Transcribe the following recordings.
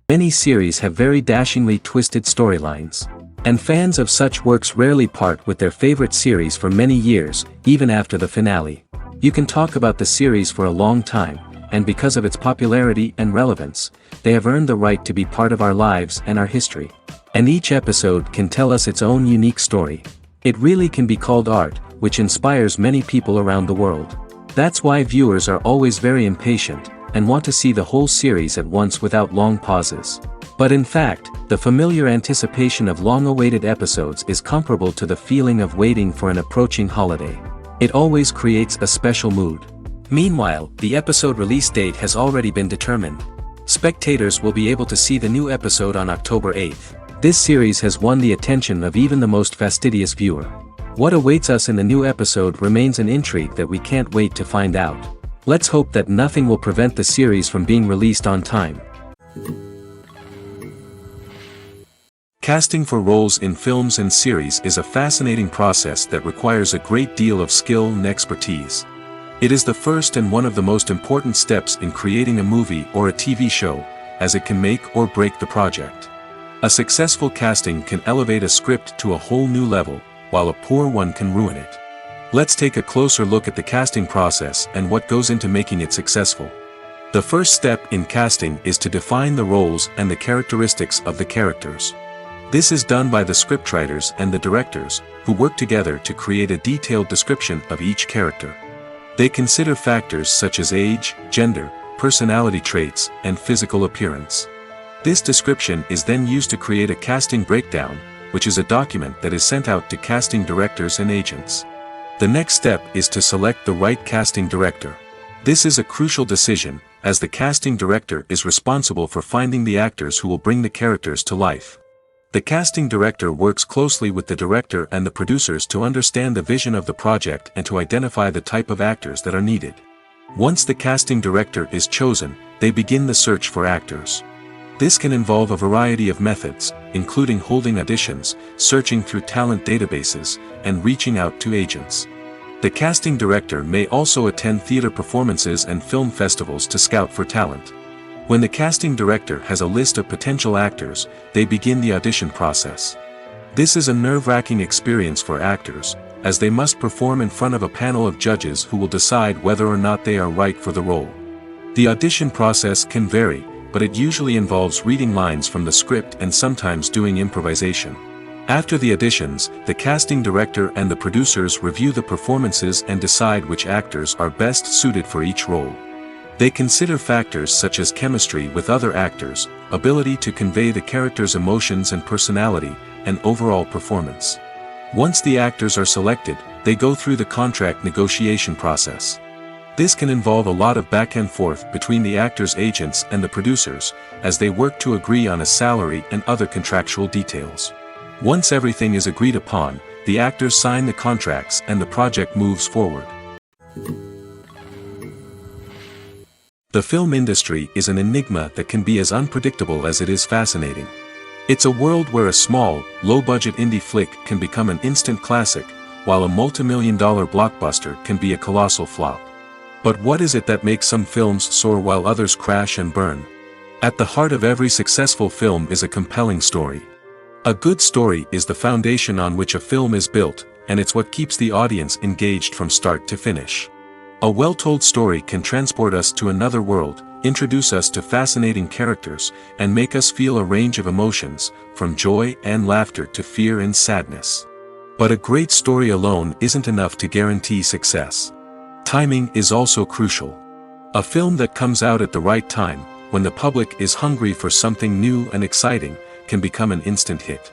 Many series have very dashingly twisted storylines. And fans of such works rarely part with their favorite series for many years, even after the finale. You can talk about the series for a long time, and because of its popularity and relevance, they have earned the right to be part of our lives and our history. And each episode can tell us its own unique story. It really can be called art, which inspires many people around the world. That's why viewers are always very impatient, and want to see the whole series at once without long pauses. But in fact, the familiar anticipation of long-awaited episodes is comparable to the feeling of waiting for an approaching holiday. It always creates a special mood. Meanwhile, the episode release date has already been determined. Spectators will be able to see the new episode on October 8th. This series has won the attention of even the most fastidious viewer. What awaits us in the new episode remains an intrigue that we can't wait to find out. Let's hope that nothing will prevent the series from being released on time. Casting for roles in films and series is a fascinating process that requires a great deal of skill and expertise. It is the first and one of the most important steps in creating a movie or a TV show, as it can make or break the project. A successful casting can elevate a script to a whole new level, while a poor one can ruin it. Let's take a closer look at the casting process and what goes into making it successful. The first step in casting is to define the roles and the characteristics of the characters. This is done by the scriptwriters and the directors, who work together to create a detailed description of each character. They consider factors such as age, gender, personality traits, and physical appearance. This description is then used to create a casting breakdown, which is a document that is sent out to casting directors and agents. The next step is to select the right casting director. This is a crucial decision, as the casting director is responsible for finding the actors who will bring the characters to life. The casting director works closely with the director and the producers to understand the vision of the project and to identify the type of actors that are needed. Once the casting director is chosen, they begin the search for actors. This can involve a variety of methods, including holding auditions, searching through talent databases, and reaching out to agents. The casting director may also attend theater performances and film festivals to scout for talent. When the casting director has a list of potential actors, they begin the audition process. This is a nerve-wracking experience for actors, as they must perform in front of a panel of judges who will decide whether or not they are right for the role. The audition process can vary, but it usually involves reading lines from the script and sometimes doing improvisation. After the auditions, the casting director and the producers review the performances and decide which actors are best suited for each role. They consider factors such as chemistry with other actors, ability to convey the character's emotions and personality, and overall performance. Once the actors are selected, they go through the contract negotiation process. This can involve a lot of back and forth between the actors' agents and the producers, as they work to agree on a salary and other contractual details. Once everything is agreed upon, the actors sign the contracts and the project moves forward. The film industry is an enigma that can be as unpredictable as it is fascinating. It's a world where a small, low-budget indie flick can become an instant classic, while a multi-million-dollar blockbuster can be a colossal flop. But what is it that makes some films soar while others crash and burn? At the heart of every successful film is a compelling story. A good story is the foundation on which a film is built, and it's what keeps the audience engaged from start to finish. A well-told story can transport us to another world, introduce us to fascinating characters, and make us feel a range of emotions, from joy and laughter to fear and sadness. But a great story alone isn't enough to guarantee success. Timing is also crucial. A film that comes out at the right time, when the public is hungry for something new and exciting, can become an instant hit.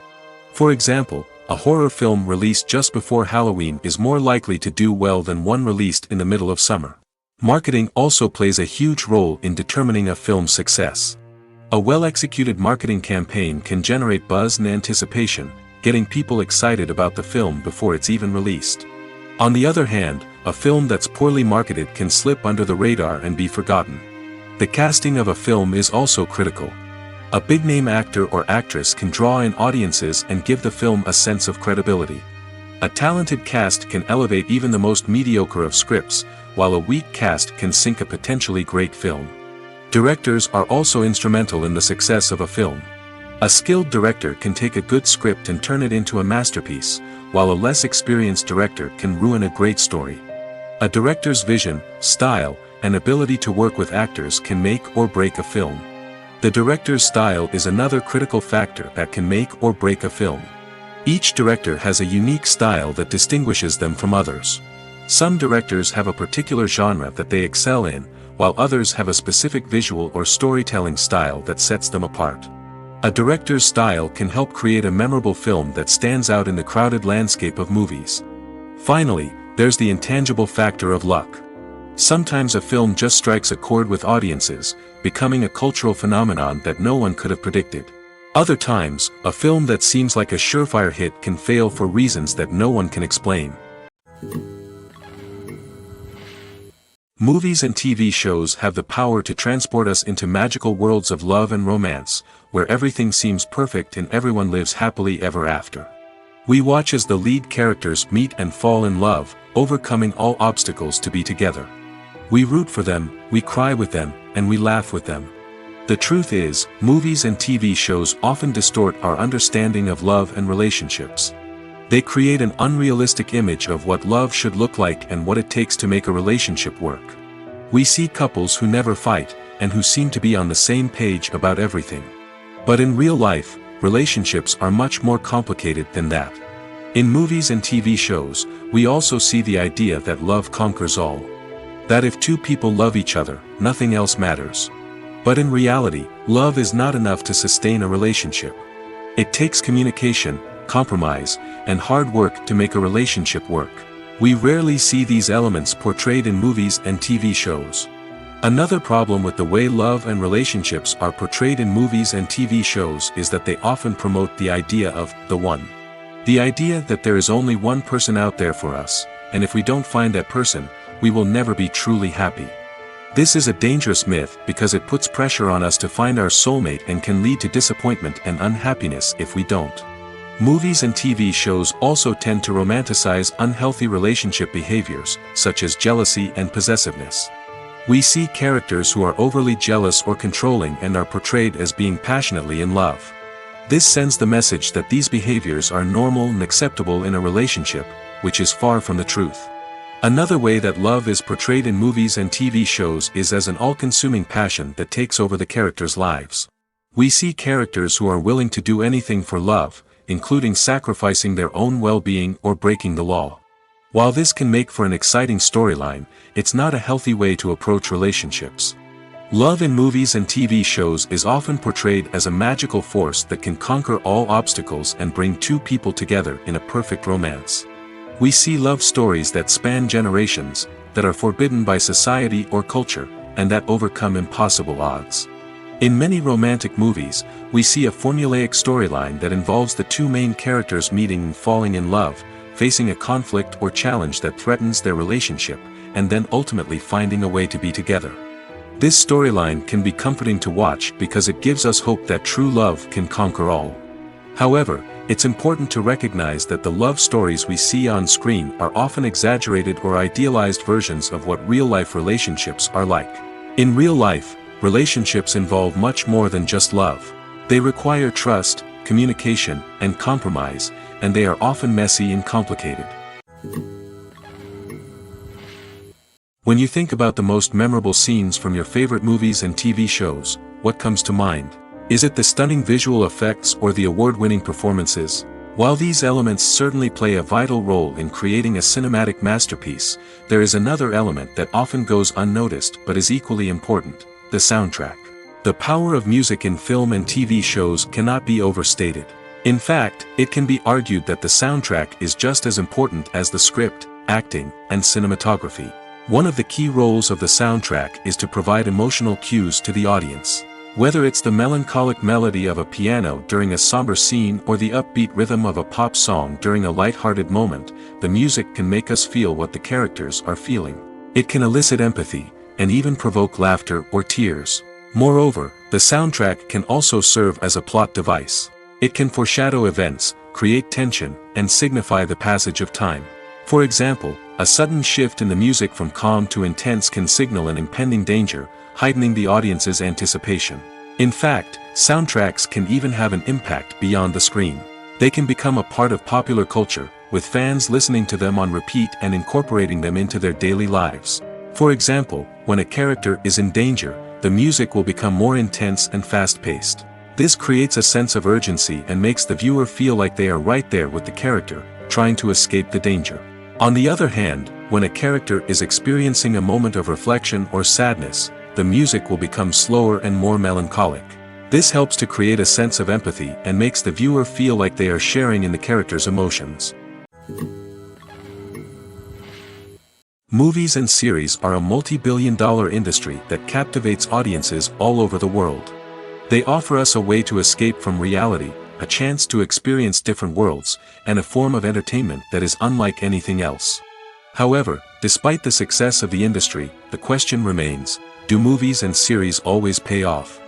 For example, a horror film released just before Halloween is more likely to do well than one released in the middle of summer. Marketing also plays a huge role in determining a film's success. A well-executed marketing campaign can generate buzz and anticipation, getting people excited about the film before it's even released. On the other hand, a film that's poorly marketed can slip under the radar and be forgotten. The casting of a film is also critical. A big-name actor or actress can draw in audiences and give the film a sense of credibility. A talented cast can elevate even the most mediocre of scripts, while a weak cast can sink a potentially great film. Directors are also instrumental in the success of a film. A skilled director can take a good script and turn it into a masterpiece, while a less experienced director can ruin a great story. A director's vision, style, and ability to work with actors can make or break a film. The director's style is another critical factor that can make or break a film. Each director has a unique style that distinguishes them from others. Some directors have a particular genre that they excel in, while others have a specific visual or storytelling style that sets them apart. A director's style can help create a memorable film that stands out in the crowded landscape of movies. Finally, there's the intangible factor of luck. Sometimes a film just strikes a chord with audiences, becoming a cultural phenomenon that no one could have predicted. Other times, a film that seems like a surefire hit can fail for reasons that no one can explain. Movies and TV shows have the power to transport us into magical worlds of love and romance, where everything seems perfect and everyone lives happily ever after. We watch as the lead characters meet and fall in love, overcoming all obstacles to be together. We root for them, we cry with them, and we laugh with them. The truth is, movies and TV shows often distort our understanding of love and relationships. They create an unrealistic image of what love should look like and what it takes to make a relationship work. We see couples who never fight, and who seem to be on the same page about everything. But in real life, relationships are much more complicated than that. In movies and TV shows, we also see the idea that love conquers all. That if two people love each other, nothing else matters. But in reality, love is not enough to sustain a relationship. It takes communication, compromise, and hard work to make a relationship work. We rarely see these elements portrayed in movies and TV shows. Another problem with the way love and relationships are portrayed in movies and TV shows is that they often promote the idea of the one. The idea that there is only one person out there for us, and if we don't find that person, we will never be truly happy. This is a dangerous myth because it puts pressure on us to find our soulmate and can lead to disappointment and unhappiness if we don't. Movies and TV shows also tend to romanticize unhealthy relationship behaviors, such as jealousy and possessiveness. We see characters who are overly jealous or controlling and are portrayed as being passionately in love. This sends the message that these behaviors are normal and acceptable in a relationship, which is far from the truth. Another way that love is portrayed in movies and TV shows is as an all-consuming passion that takes over the characters' lives. We see characters who are willing to do anything for love, including sacrificing their own well-being or breaking the law. While this can make for an exciting storyline, it's not a healthy way to approach relationships. Love in movies and TV shows is often portrayed as a magical force that can conquer all obstacles and bring two people together in a perfect romance. We see love stories that span generations, that are forbidden by society or culture, and that overcome impossible odds. In many romantic movies, we see a formulaic storyline that involves the two main characters meeting and falling in love, facing a conflict or challenge that threatens their relationship, and then ultimately finding a way to be together. This storyline can be comforting to watch because it gives us hope that true love can conquer all. However, it's important to recognize that the love stories we see on screen are often exaggerated or idealized versions of what real-life relationships are like. In real life, relationships involve much more than just love. They require trust, communication, and compromise, and they are often messy and complicated. When you think about the most memorable scenes from your favorite movies and TV shows, what comes to mind? Is it the stunning visual effects or the award-winning performances? While these elements certainly play a vital role in creating a cinematic masterpiece, there is another element that often goes unnoticed but is equally important: the soundtrack. The power of music in film and TV shows cannot be overstated. In fact, it can be argued that the soundtrack is just as important as the script, acting, and cinematography. One of the key roles of the soundtrack is to provide emotional cues to the audience. Whether it's the melancholic melody of a piano during a somber scene or the upbeat rhythm of a pop song during a light-hearted moment, the music can make us feel what the characters are feeling. It can elicit empathy, and even provoke laughter or tears. Moreover, the soundtrack can also serve as a plot device. It can foreshadow events, create tension, and signify the passage of time. For example, a sudden shift in the music from calm to intense can signal an impending danger, heightening the audience's anticipation. In fact, soundtracks can even have an impact beyond the screen. They can become a part of popular culture, with fans listening to them on repeat and incorporating them into their daily lives. For example, when a character is in danger, the music will become more intense and fast-paced. This creates a sense of urgency and makes the viewer feel like they are right there with the character, trying to escape the danger. On the other hand, when a character is experiencing a moment of reflection or sadness, the music will become slower and more melancholic. This helps to create a sense of empathy and makes the viewer feel like they are sharing in the character's emotions. Movies and series are a multi-billion-dollar industry that captivates audiences all over the world. They offer us a way to escape from reality, a chance to experience different worlds, and a form of entertainment that is unlike anything else. However, despite the success of the industry, the question remains, do movies and series always pay off?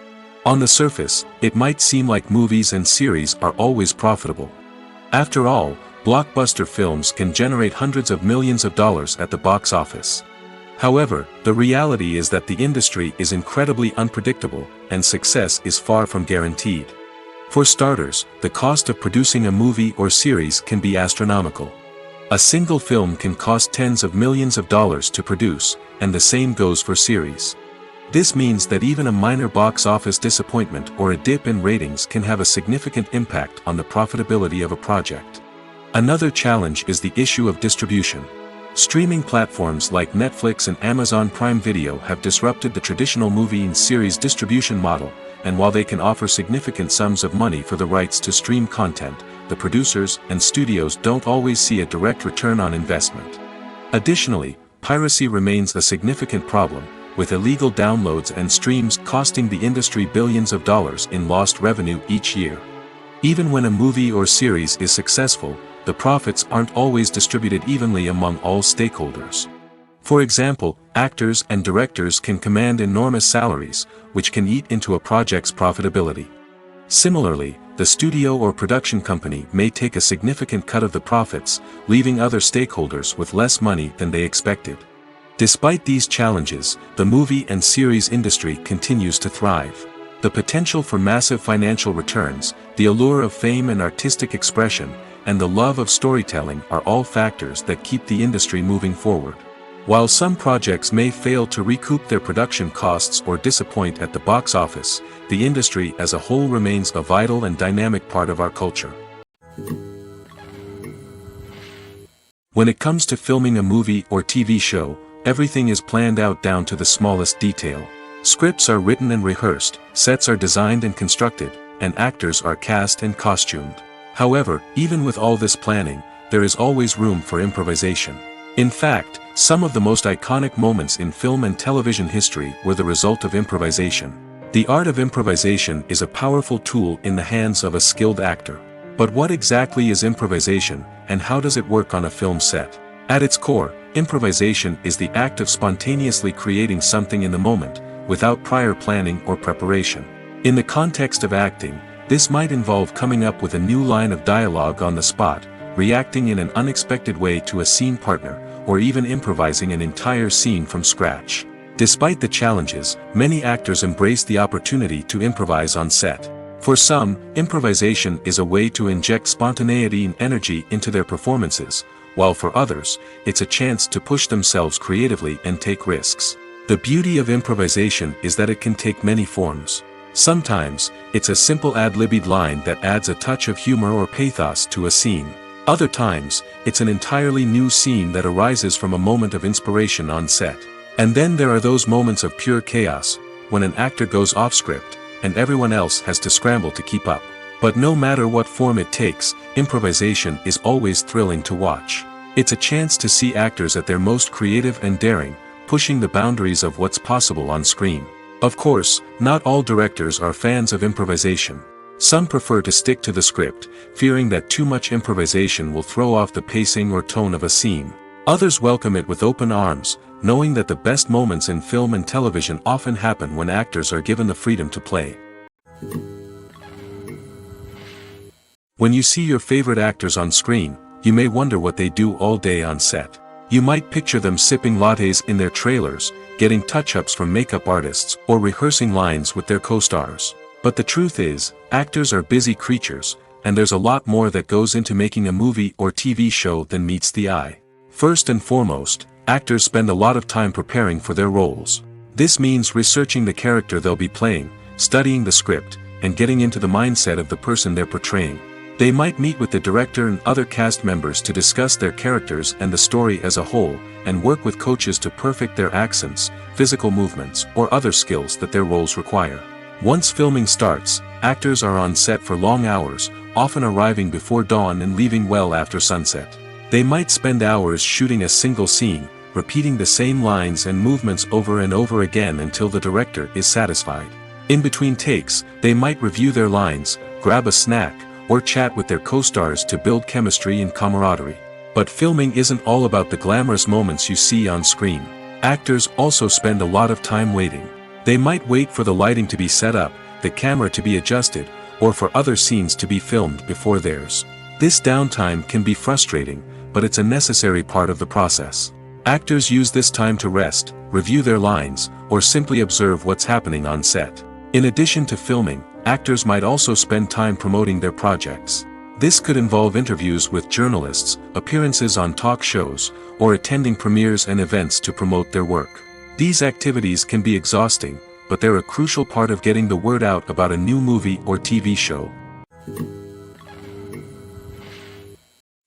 On the surface, it might seem like movies and series are always profitable. After all, blockbuster films can generate hundreds of millions of dollars at the box office. However, the reality is that the industry is incredibly unpredictable, and success is far from guaranteed. For starters, the cost of producing a movie or series can be astronomical. A single film can cost tens of millions of dollars to produce, and the same goes for series. This means that even a minor box office disappointment or a dip in ratings can have a significant impact on the profitability of a project. Another challenge is the issue of distribution. Streaming platforms like Netflix and Amazon Prime Video have disrupted the traditional movie and series distribution model, and while they can offer significant sums of money for the rights to stream content, the producers and studios don't always see a direct return on investment. Additionally, piracy remains a significant problem, with illegal downloads and streams costing the industry billions of dollars in lost revenue each year. Even when a movie or series is successful, the profits aren't always distributed evenly among all stakeholders. For example, actors and directors can command enormous salaries, which can eat into a project's profitability. Similarly, the studio or production company may take a significant cut of the profits, leaving other stakeholders with less money than they expected. Despite these challenges, the movie and series industry continues to thrive. The potential for massive financial returns, the allure of fame and artistic expression, and the love of storytelling are all factors that keep the industry moving forward. While some projects may fail to recoup their production costs or disappoint at the box office, the industry as a whole remains a vital and dynamic part of our culture. When it comes to filming a movie or TV show, everything is planned out down to the smallest detail. Scripts are written and rehearsed, sets are designed and constructed, and actors are cast and costumed. However, even with all this planning, there is always room for improvisation. In fact, some of the most iconic moments in film and television history were the result of improvisation. The art of improvisation is a powerful tool in the hands of a skilled actor. But what exactly is improvisation, and how does it work on a film set? At its core, improvisation is the act of spontaneously creating something in the moment, without prior planning or preparation. In the context of acting, this might involve coming up with a new line of dialogue on the spot, reacting in an unexpected way to a scene partner, or even improvising an entire scene from scratch. Despite the challenges, many actors embrace the opportunity to improvise on set. For some, improvisation is a way to inject spontaneity and energy into their performances, while for others, it's a chance to push themselves creatively and take risks. The beauty of improvisation is that it can take many forms. Sometimes, it's a simple ad-libbed line that adds a touch of humor or pathos to a scene. Other times, it's an entirely new scene that arises from a moment of inspiration on set. And then there are those moments of pure chaos, when an actor goes off script, and everyone else has to scramble to keep up. But no matter what form it takes, improvisation is always thrilling to watch. It's a chance to see actors at their most creative and daring, pushing the boundaries of what's possible on screen. Of course, not all directors are fans of improvisation. Some prefer to stick to the script, fearing that too much improvisation will throw off the pacing or tone of a scene. Others welcome it with open arms, knowing that the best moments in film and television often happen when actors are given the freedom to play. When you see your favorite actors on screen, you may wonder what they do all day on set. You might picture them sipping lattes in their trailers, getting touch-ups from makeup artists, or rehearsing lines with their co-stars. But the truth is, actors are busy creatures, and there's a lot more that goes into making a movie or TV show than meets the eye. First and foremost, actors spend a lot of time preparing for their roles. This means researching the character they'll be playing, studying the script, and getting into the mindset of the person they're portraying. They might meet with the director and other cast members to discuss their characters and the story as a whole, and work with coaches to perfect their accents, physical movements, or other skills that their roles require. Once filming starts, actors are on set for long hours, often arriving before dawn and leaving well after sunset. They might spend hours shooting a single scene, repeating the same lines and movements over and over again until the director is satisfied. In between takes, they might review their lines, grab a snack, or chat with their co-stars to build chemistry and camaraderie. But filming isn't all about the glamorous moments you see on screen. Actors also spend a lot of time waiting. They might wait for the lighting to be set up, the camera to be adjusted, or for other scenes to be filmed before theirs. This downtime can be frustrating, but it's a necessary part of the process. Actors use this time to rest, review their lines, or simply observe what's happening on set. In addition to filming, actors might also spend time promoting their projects. This could involve interviews with journalists, appearances on talk shows, or attending premieres and events to promote their work. These activities can be exhausting, but they're a crucial part of getting the word out about a new movie or TV show.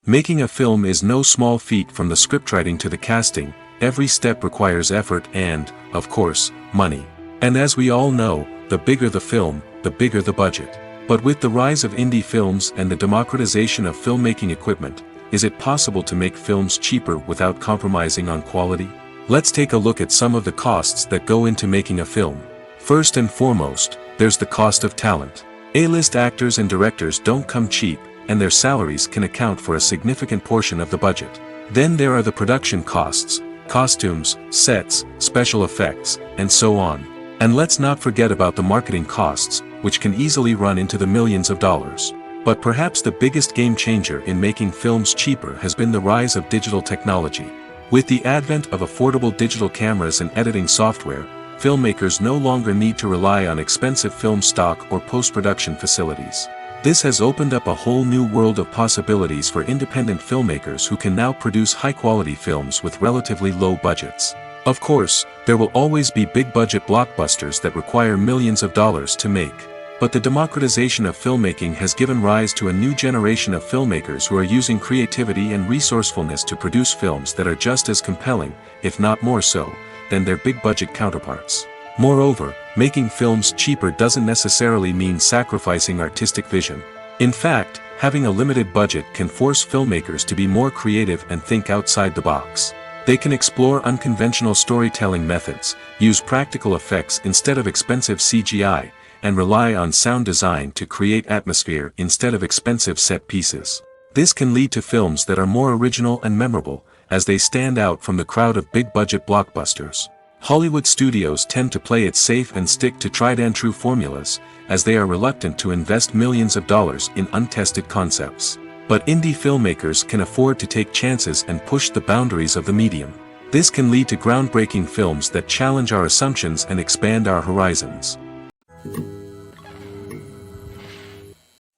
Making a film is no small feat. From the scriptwriting to the casting, every step requires effort and, of course, money. And as we all know, the bigger the film, the bigger the budget. But with the rise of indie films and the democratization of filmmaking equipment, is it possible to make films cheaper without compromising on quality? Let's take a look at some of the costs that go into making a film. First and foremost, there's the cost of talent. A-list actors and directors don't come cheap, and their salaries can account for a significant portion of the budget. Then there are the production costs, costumes, sets, special effects, and so on. And let's not forget about the marketing costs, which can easily run into the millions of dollars. But perhaps the biggest game changer in making films cheaper has been the rise of digital technology. With the advent of affordable digital cameras and editing software, filmmakers no longer need to rely on expensive film stock or post-production facilities. This has opened up a whole new world of possibilities for independent filmmakers who can now produce high-quality films with relatively low budgets. Of course, there will always be big-budget blockbusters that require millions of dollars to make. But the democratization of filmmaking has given rise to a new generation of filmmakers who are using creativity and resourcefulness to produce films that are just as compelling, if not more so, than their big-budget counterparts. Moreover, making films cheaper doesn't necessarily mean sacrificing artistic vision. In fact, having a limited budget can force filmmakers to be more creative and think outside the box. They can explore unconventional storytelling methods, use practical effects instead of expensive CGI, and rely on sound design to create atmosphere instead of expensive set pieces. This can lead to films that are more original and memorable, as they stand out from the crowd of big-budget blockbusters. Hollywood studios tend to play it safe and stick to tried-and-true formulas, as they are reluctant to invest millions of dollars in untested concepts. But indie filmmakers can afford to take chances and push the boundaries of the medium. This can lead to groundbreaking films that challenge our assumptions and expand our horizons.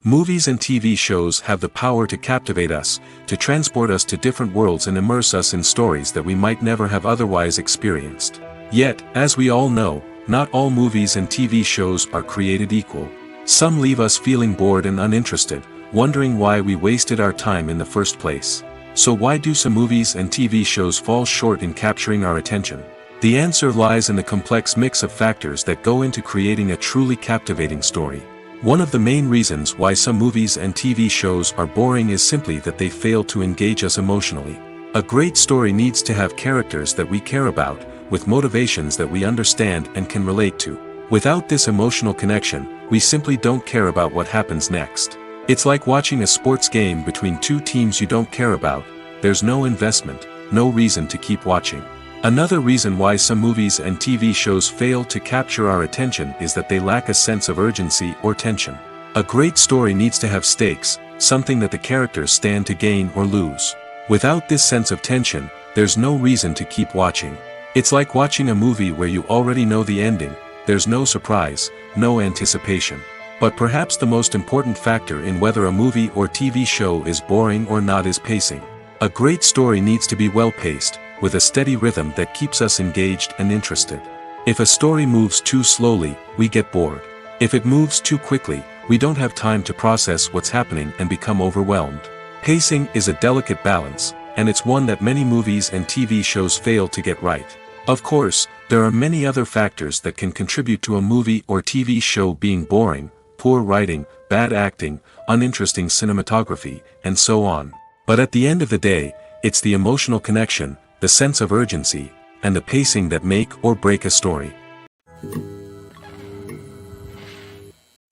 Movies and TV shows have the power to captivate us, to transport us to different worlds and immerse us in stories that we might never have otherwise experienced. Yet, as we all know, not all movies and TV shows are created equal. Some leave us feeling bored and uninterested, wondering why we wasted our time in the first place. So why do some movies and TV shows fall short in capturing our attention? The answer lies in the complex mix of factors that go into creating a truly captivating story. One of the main reasons why some movies and TV shows are boring is simply that they fail to engage us emotionally. A great story needs to have characters that we care about, with motivations that we understand and can relate to. Without this emotional connection, we simply don't care about what happens next. It's like watching a sports game between two teams you don't care about. There's no investment, no reason to keep watching. Another reason why some movies and TV shows fail to capture our attention is that they lack a sense of urgency or tension. A great story needs to have stakes, something that the characters stand to gain or lose. Without this sense of tension, there's no reason to keep watching. It's like watching a movie where you already know the ending, there's no surprise, no anticipation. But perhaps the most important factor in whether a movie or TV show is boring or not is pacing. A great story needs to be well-paced, with a steady rhythm that keeps us engaged and interested. If a story moves too slowly, we get bored. If it moves too quickly, we don't have time to process what's happening and become overwhelmed. Pacing is a delicate balance, and it's one that many movies and TV shows fail to get right. Of course, there are many other factors that can contribute to a movie or TV show being boring: poor writing, bad acting, uninteresting cinematography, and so on. But at the end of the day, it's the emotional connection, the sense of urgency, and the pacing that make or break a story.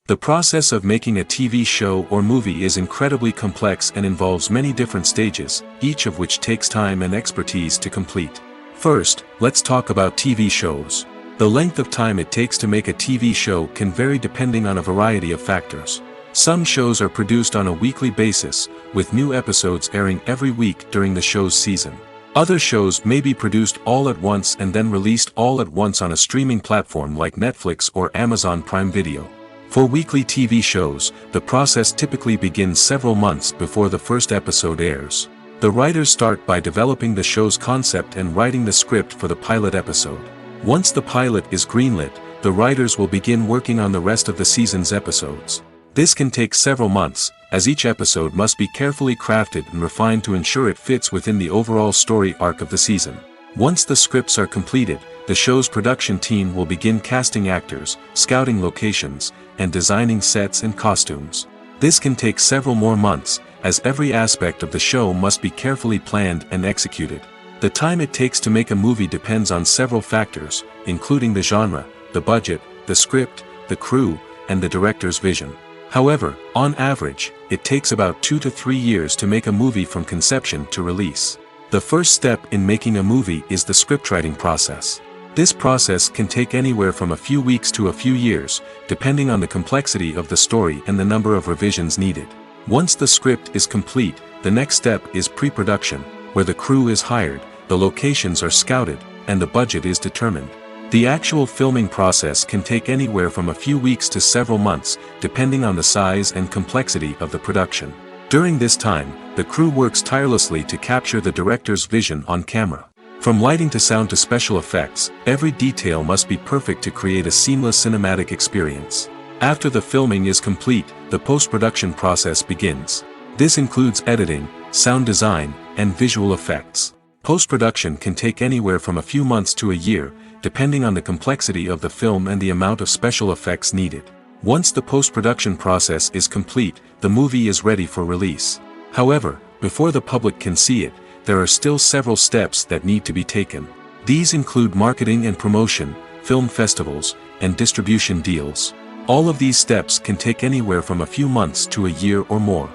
The process of making a TV show or movie is incredibly complex and involves many different stages, each of which takes time and expertise to complete. First, let's talk about TV shows. The length of time it takes to make a TV show can vary depending on a variety of factors. Some shows are produced on a weekly basis, with new episodes airing every week during the show's season. Other shows may be produced all at once and then released all at once on a streaming platform like Netflix or Amazon Prime Video. For weekly TV shows, the process typically begins several months before the first episode airs. The writers start by developing the show's concept and writing the script for the pilot episode. Once the pilot is greenlit, the writers will begin working on the rest of the season's episodes. This can take several months, as each episode must be carefully crafted and refined to ensure it fits within the overall story arc of the season. Once the scripts are completed, the show's production team will begin casting actors, scouting locations, and designing sets and costumes. This can take several more months, as every aspect of the show must be carefully planned and executed. The time it takes to make a movie depends on several factors, including the genre, the budget, the script, the crew, and the director's vision. However, on average, it takes about 2 to 3 years to make a movie from conception to release. The first step in making a movie is the scriptwriting process. This process can take anywhere from a few weeks to a few years, depending on the complexity of the story and the number of revisions needed. Once the script is complete, the next step is pre-production, where the crew is hired, the locations are scouted, and the budget is determined. The actual filming process can take anywhere from a few weeks to several months, depending on the size and complexity of the production. During this time, the crew works tirelessly to capture the director's vision on camera. From lighting to sound to special effects, every detail must be perfect to create a seamless cinematic experience. After the filming is complete, the post-production process begins. This includes editing, sound design, and visual effects. Post-production can take anywhere from a few months to a year, depending on the complexity of the film and the amount of special effects needed. Once the post-production process is complete, the movie is ready for release. However, before the public can see it, there are still several steps that need to be taken. These include marketing and promotion, film festivals, and distribution deals. All of these steps can take anywhere from a few months to a year or more.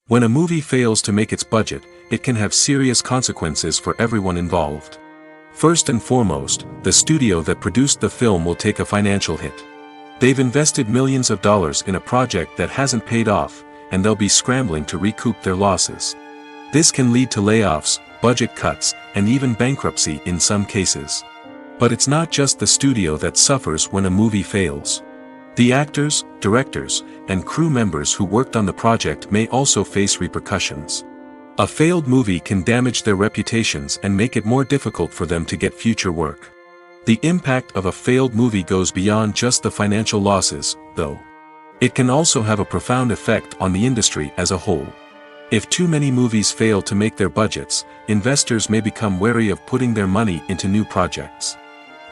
When a movie fails to make its budget, it can have serious consequences for everyone involved. First and foremost, the studio that produced the film will take a financial hit. They've invested millions of dollars in a project that hasn't paid off, and they'll be scrambling to recoup their losses. This can lead to layoffs, budget cuts, and even bankruptcy in some cases. But it's not just the studio that suffers when a movie fails. The actors, directors, and crew members who worked on the project may also face repercussions. A failed movie can damage their reputations and make it more difficult for them to get future work. The impact of a failed movie goes beyond just the financial losses, though. It can also have a profound effect on the industry as a whole. If too many movies fail to make their budgets, investors may become wary of putting their money into new projects.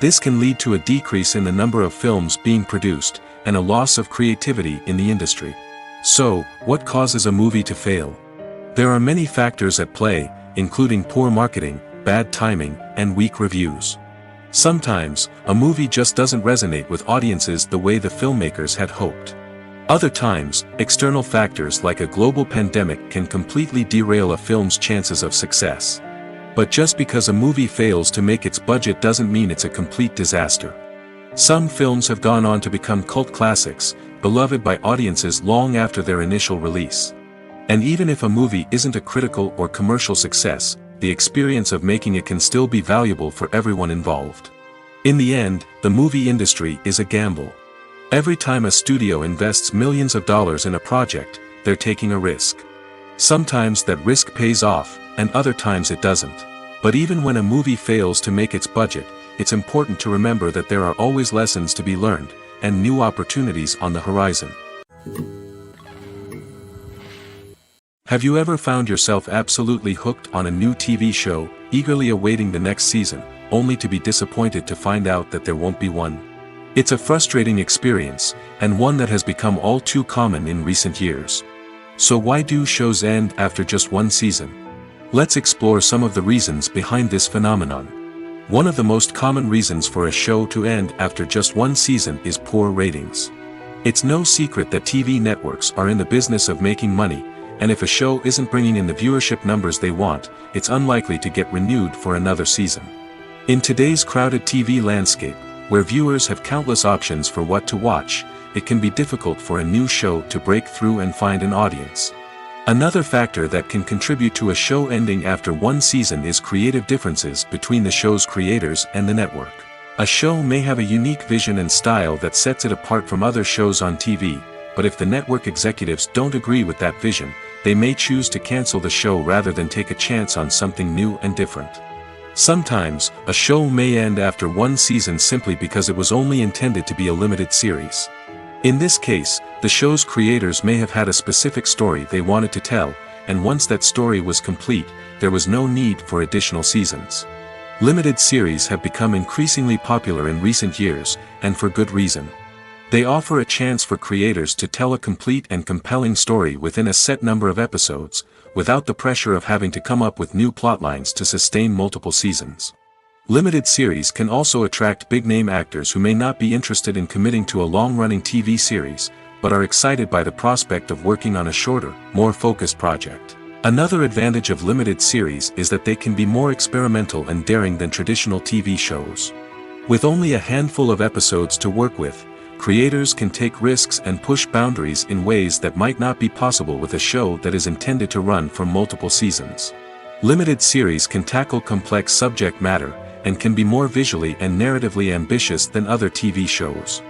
This can lead to a decrease in the number of films being produced, and a loss of creativity in the industry. So, what causes a movie to fail? There are many factors at play, including poor marketing, bad timing, and weak reviews. Sometimes, a movie just doesn't resonate with audiences the way the filmmakers had hoped. Other times, external factors like a global pandemic can completely derail a film's chances of success. But just because a movie fails to make its budget doesn't mean it's a complete disaster. Some films have gone on to become cult classics, beloved by audiences long after their initial release. And even if a movie isn't a critical or commercial success, the experience of making it can still be valuable for everyone involved. In the end, the movie industry is a gamble. Every time a studio invests millions of dollars in a project, they're taking a risk. Sometimes that risk pays off, and other times it doesn't. But even when a movie fails to make its budget, it's important to remember that there are always lessons to be learned, and new opportunities on the horizon. Have you ever found yourself absolutely hooked on a new TV show, eagerly awaiting the next season, only to be disappointed to find out that there won't be one? It's a frustrating experience, and one that has become all too common in recent years. So why do shows end after just one season? Let's explore some of the reasons behind this phenomenon. One of the most common reasons for a show to end after just one season is poor ratings. It's no secret that TV networks are in the business of making money, and if a show isn't bringing in the viewership numbers they want, it's unlikely to get renewed for another season. In today's crowded TV landscape, where viewers have countless options for what to watch, it can be difficult for a new show to break through and find an audience. Another factor that can contribute to a show ending after one season is creative differences between the show's creators and the network. A show may have a unique vision and style that sets it apart from other shows on TV, but if the network executives don't agree with that vision, they may choose to cancel the show rather than take a chance on something new and different. Sometimes, a show may end after one season simply because it was only intended to be a limited series. In this case, the show's creators may have had a specific story they wanted to tell, and once that story was complete, there was no need for additional seasons. Limited series have become increasingly popular in recent years, and for good reason. They offer a chance for creators to tell a complete and compelling story within a set number of episodes, without the pressure of having to come up with new plotlines to sustain multiple seasons. Limited series can also attract big-name actors who may not be interested in committing to a long-running TV series, but are excited by the prospect of working on a shorter, more focused project. Another advantage of limited series is that they can be more experimental and daring than traditional TV shows. With only a handful of episodes to work with, creators can take risks and push boundaries in ways that might not be possible with a show that is intended to run for multiple seasons. Limited series can tackle complex subject matter, and can be more visually and narratively ambitious than other TV shows.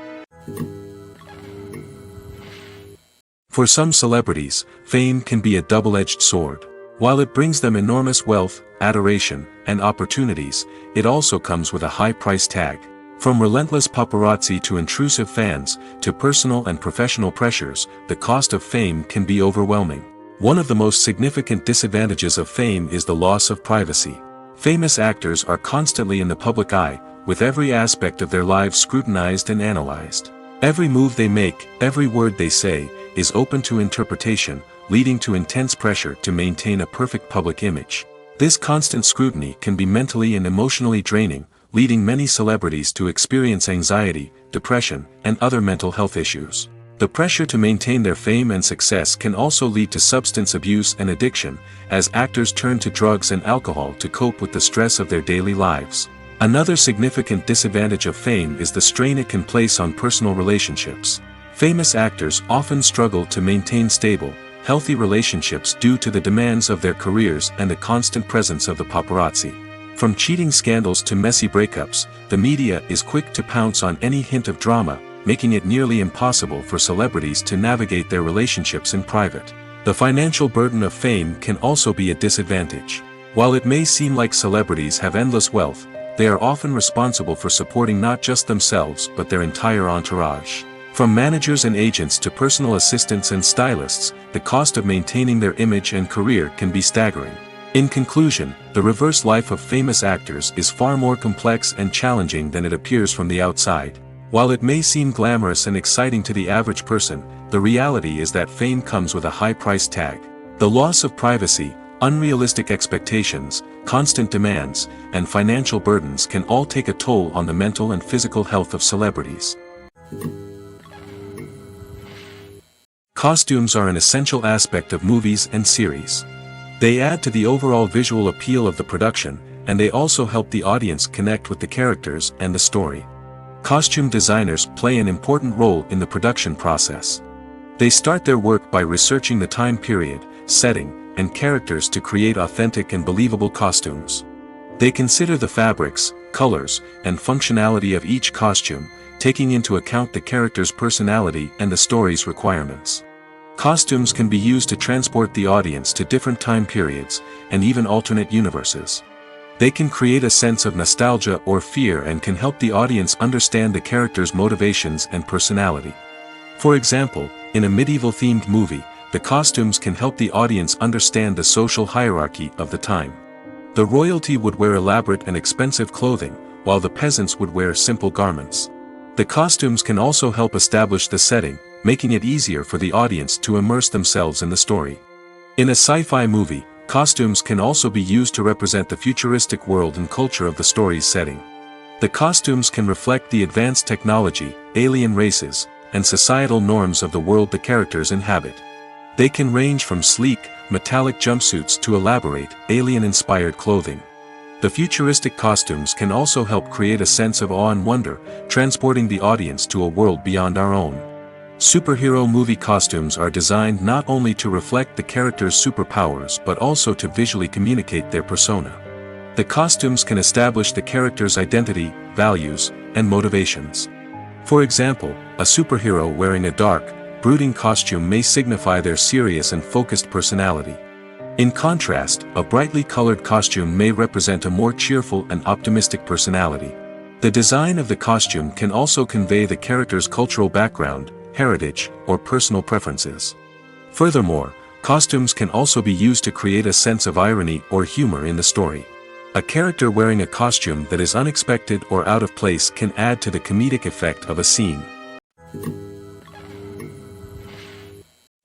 For some celebrities, fame can be a double-edged sword. While it brings them enormous wealth, adoration, and opportunities, it also comes with a high price tag. From relentless paparazzi to intrusive fans, to personal and professional pressures, the cost of fame can be overwhelming. One of the most significant disadvantages of fame is the loss of privacy. Famous actors are constantly in the public eye, with every aspect of their lives scrutinized and analyzed. Every move they make, every word they say, is open to interpretation, leading to intense pressure to maintain a perfect public image. This constant scrutiny can be mentally and emotionally draining, leading many celebrities to experience anxiety, depression, and other mental health issues. The pressure to maintain their fame and success can also lead to substance abuse and addiction, as actors turn to drugs and alcohol to cope with the stress of their daily lives. Another significant disadvantage of fame is the strain it can place on personal relationships. Famous actors often struggle to maintain stable, healthy relationships due to the demands of their careers and the constant presence of the paparazzi. From cheating scandals to messy breakups, the media is quick to pounce on any hint of drama, making it nearly impossible for celebrities to navigate their relationships in private. The financial burden of fame can also be a disadvantage. While it may seem like celebrities have endless wealth, they are often responsible for supporting not just themselves but their entire entourage. From managers and agents to personal assistants and stylists, the cost of maintaining their image and career can be staggering. In conclusion, the reverse life of famous actors is far more complex and challenging than it appears from the outside. While it may seem glamorous and exciting to the average person, the reality is that fame comes with a high price tag. The loss of privacy, unrealistic expectations, constant demands, and financial burdens can all take a toll on the mental and physical health of celebrities. Costumes are an essential aspect of movies and series. They add to the overall visual appeal of the production, and they also help the audience connect with the characters and the story. Costume designers play an important role in the production process. They start their work by researching the time period, setting, and characters to create authentic and believable costumes. They consider the fabrics, colors, and functionality of each costume, taking into account the character's personality and the story's requirements. Costumes can be used to transport the audience to different time periods, and even alternate universes. They can create a sense of nostalgia or fear and can help the audience understand the character's motivations and personality. For example, in a medieval-themed movie, the costumes can help the audience understand the social hierarchy of the time. The royalty would wear elaborate and expensive clothing, while the peasants would wear simple garments. The costumes can also help establish the setting, making it easier for the audience to immerse themselves in the story. In a sci-fi movie, costumes can also be used to represent the futuristic world and culture of the story's setting. The costumes can reflect the advanced technology, alien races, and societal norms of the world the characters inhabit. They can range from sleek, metallic jumpsuits to elaborate, alien-inspired clothing. The futuristic costumes can also help create a sense of awe and wonder, transporting the audience to a world beyond our own. Superhero movie costumes are designed not only to reflect the character's superpowers but also to visually communicate their persona. The costumes can establish the character's identity, values, and motivations. For example, a superhero wearing a dark, brooding costume may signify their serious and focused personality. In contrast, a brightly colored costume may represent a more cheerful and optimistic personality. The design of the costume can also convey the character's cultural background, heritage, or personal preferences. Furthermore, costumes can also be used to create a sense of irony or humor in the story. A character wearing a costume that is unexpected or out of place can add to the comedic effect of a scene.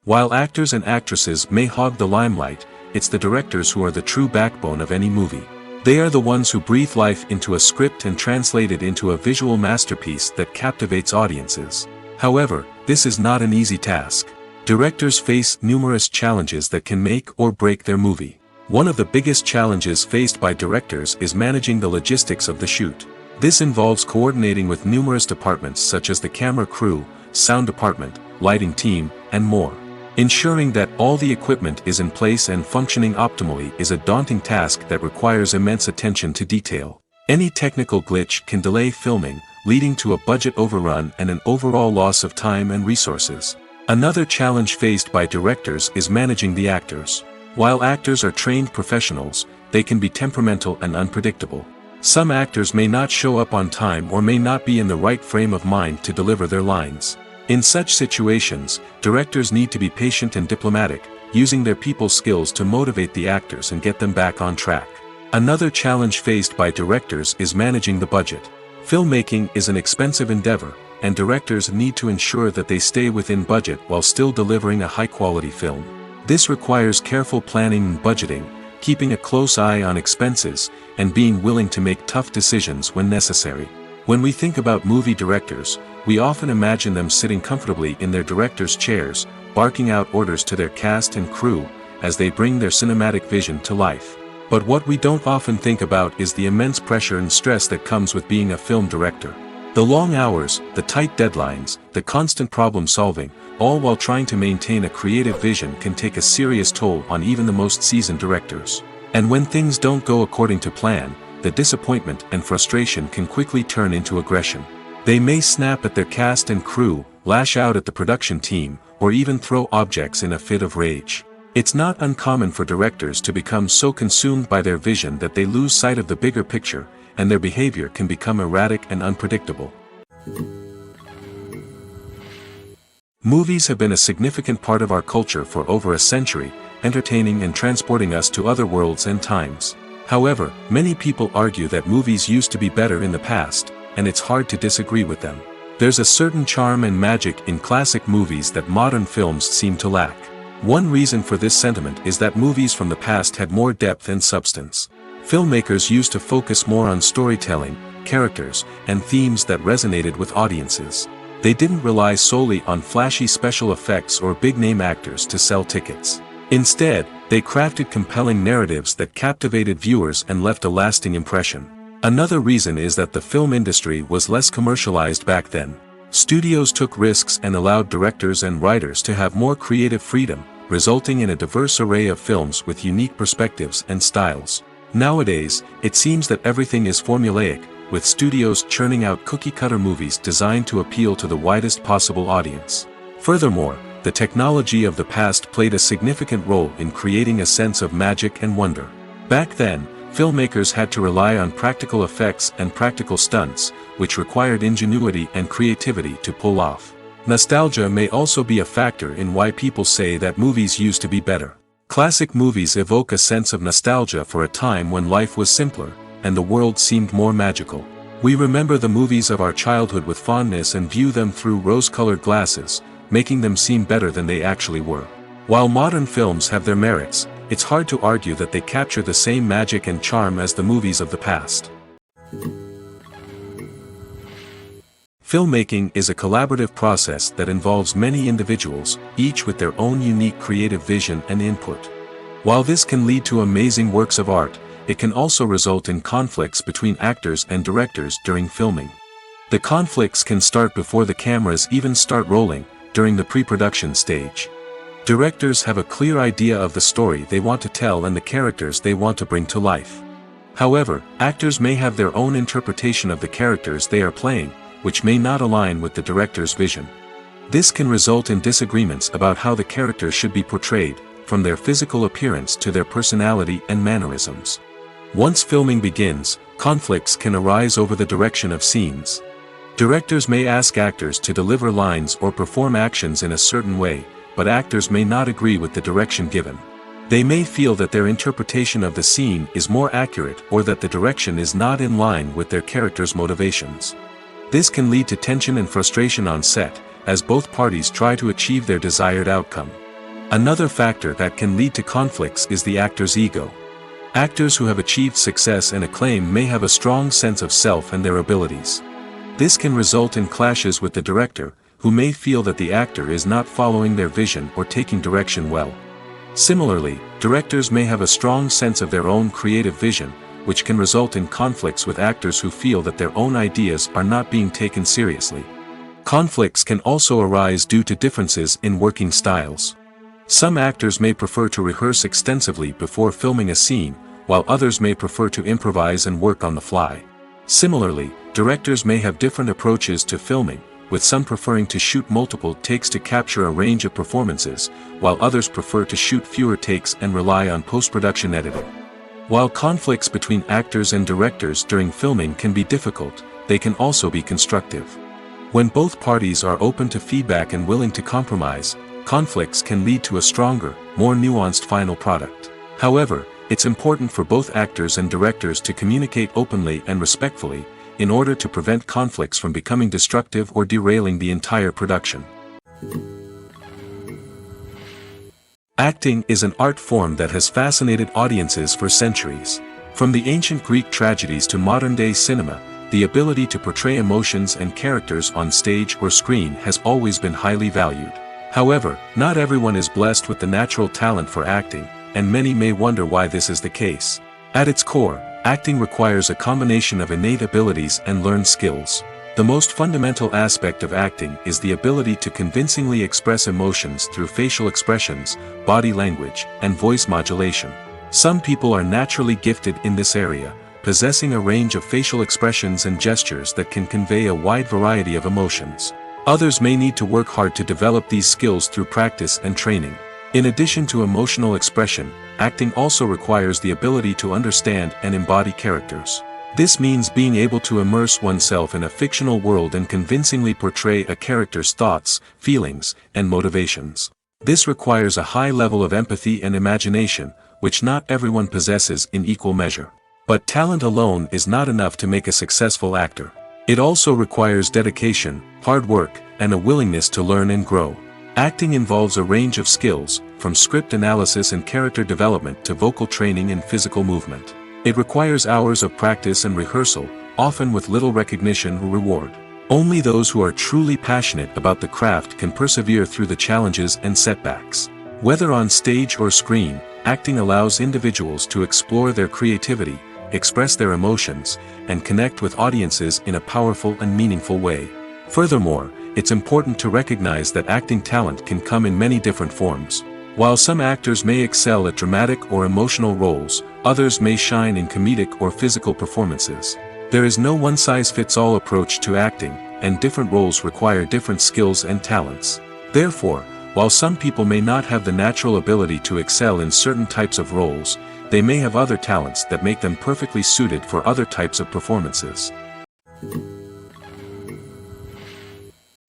While actors and actresses may hog the limelight, it's the directors who are the true backbone of any movie. They are the ones who breathe life into a script and translate it into a visual masterpiece that captivates audiences. However, this is not an easy task. Directors face numerous challenges that can make or break their movie. One of the biggest challenges faced by directors is managing the logistics of the shoot. This involves coordinating with numerous departments such as the camera crew, sound department, lighting team, and more. Ensuring that all the equipment is in place and functioning optimally is a daunting task that requires immense attention to detail. Any technical glitch can delay filming, leading to a budget overrun and an overall loss of time and resources. Another challenge faced by directors is managing the actors. While actors are trained professionals, they can be temperamental and unpredictable. Some actors may not show up on time or may not be in the right frame of mind to deliver their lines. In such situations, directors need to be patient and diplomatic, using their people skills to motivate the actors and get them back on track. Another challenge faced by directors is managing the budget. Filmmaking is an expensive endeavor, and directors need to ensure that they stay within budget while still delivering a high-quality film. This requires careful planning and budgeting, keeping a close eye on expenses, and being willing to make tough decisions when necessary. When we think about movie directors, we often imagine them sitting comfortably in their director's chairs, barking out orders to their cast and crew, as they bring their cinematic vision to life. But what we don't often think about is the immense pressure and stress that comes with being a film director. The long hours, the tight deadlines, the constant problem solving, all while trying to maintain a creative vision can take a serious toll on even the most seasoned directors. And when things don't go according to plan, the disappointment and frustration can quickly turn into aggression. They may snap at their cast and crew, lash out at the production team, or even throw objects in a fit of rage. It's not uncommon for directors to become so consumed by their vision that they lose sight of the bigger picture, and their behavior can become erratic and unpredictable. Movies have been a significant part of our culture for over a century, entertaining and transporting us to other worlds and times. However, many people argue that movies used to be better in the past, and it's hard to disagree with them. There's a certain charm and magic in classic movies that modern films seem to lack. One reason for this sentiment is that movies from the past had more depth and substance. Filmmakers used to focus more on storytelling, characters, and themes that resonated with audiences. They didn't rely solely on flashy special effects or big-name actors to sell tickets. Instead, they crafted compelling narratives that captivated viewers and left a lasting impression. Another reason is that the film industry was less commercialized back then. Studios took risks and allowed directors and writers to have more creative freedom, resulting in a diverse array of films with unique perspectives and styles. Nowadays, it seems that everything is formulaic, with studios churning out cookie-cutter movies designed to appeal to the widest possible audience. Furthermore, the technology of the past played a significant role in creating a sense of magic and wonder. Back then, filmmakers had to rely on practical effects and practical stunts, which required ingenuity and creativity to pull off. Nostalgia may also be a factor in why people say that movies used to be better. Classic movies evoke a sense of nostalgia for a time when life was simpler, and the world seemed more magical. We remember the movies of our childhood with fondness and view them through rose-colored glasses, making them seem better than they actually were. While modern films have their merits, it's hard to argue that they capture the same magic and charm as the movies of the past. Filmmaking is a collaborative process that involves many individuals, each with their own unique creative vision and input. While this can lead to amazing works of art, it can also result in conflicts between actors and directors during filming. The conflicts can start before the cameras even start rolling, during the pre-production stage. Directors have a clear idea of the story they want to tell and the characters they want to bring to life. However, actors may have their own interpretation of the characters they are playing, which may not align with the director's vision. This can result in disagreements about how the characters should be portrayed, from their physical appearance to their personality and mannerisms. Once filming begins, conflicts can arise over the direction of scenes. Directors may ask actors to deliver lines or perform actions in a certain way, but actors may not agree with the direction given. They may feel that their interpretation of the scene is more accurate or that the direction is not in line with their character's motivations. This can lead to tension and frustration on set, as both parties try to achieve their desired outcome. Another factor that can lead to conflicts is the actor's ego. Actors who have achieved success and acclaim may have a strong sense of self and their abilities. This can result in clashes with the director, who may feel that the actor is not following their vision or taking direction well. Similarly, directors may have a strong sense of their own creative vision, which can result in conflicts with actors who feel that their own ideas are not being taken seriously. Conflicts can also arise due to differences in working styles. Some actors may prefer to rehearse extensively before filming a scene, while others may prefer to improvise and work on the fly. Similarly, directors may have different approaches to filming, with some preferring to shoot multiple takes to capture a range of performances, while others prefer to shoot fewer takes and rely on post-production editing. While conflicts between actors and directors during filming can be difficult, they can also be constructive. When both parties are open to feedback and willing to compromise, conflicts can lead to a stronger, more nuanced final product. However, it's important for both actors and directors to communicate openly and respectfully, in order to prevent conflicts from becoming destructive or derailing the entire production. Acting is an art form that has fascinated audiences for centuries. From the ancient Greek tragedies to modern-day cinema, the ability to portray emotions and characters on stage or screen has always been highly valued. However, not everyone is blessed with the natural talent for acting, and many may wonder why this is the case. At its core, acting requires a combination of innate abilities and learned skills. The most fundamental aspect of acting is the ability to convincingly express emotions through facial expressions, body language, and voice modulation. Some people are naturally gifted in this area, possessing a range of facial expressions and gestures that can convey a wide variety of emotions. Others may need to work hard to develop these skills through practice and training. In addition to emotional expression, acting also requires the ability to understand and embody characters. This means being able to immerse oneself in a fictional world and convincingly portray a character's thoughts, feelings, and motivations. This requires a high level of empathy and imagination, which not everyone possesses in equal measure. But talent alone is not enough to make a successful actor. It also requires dedication, hard work, and a willingness to learn and grow. Acting involves a range of skills, from script analysis and character development to vocal training and physical movement. It requires hours of practice and rehearsal, often with little recognition or reward. Only those who are truly passionate about the craft can persevere through the challenges and setbacks. Whether on stage or screen, acting allows individuals to explore their creativity, express their emotions, and connect with audiences in a powerful and meaningful way. Furthermore, it's important to recognize that acting talent can come in many different forms. While some actors may excel at dramatic or emotional roles, others may shine in comedic or physical performances. There is no one-size-fits-all approach to acting, and different roles require different skills and talents. Therefore, while some people may not have the natural ability to excel in certain types of roles, they may have other talents that make them perfectly suited for other types of performances.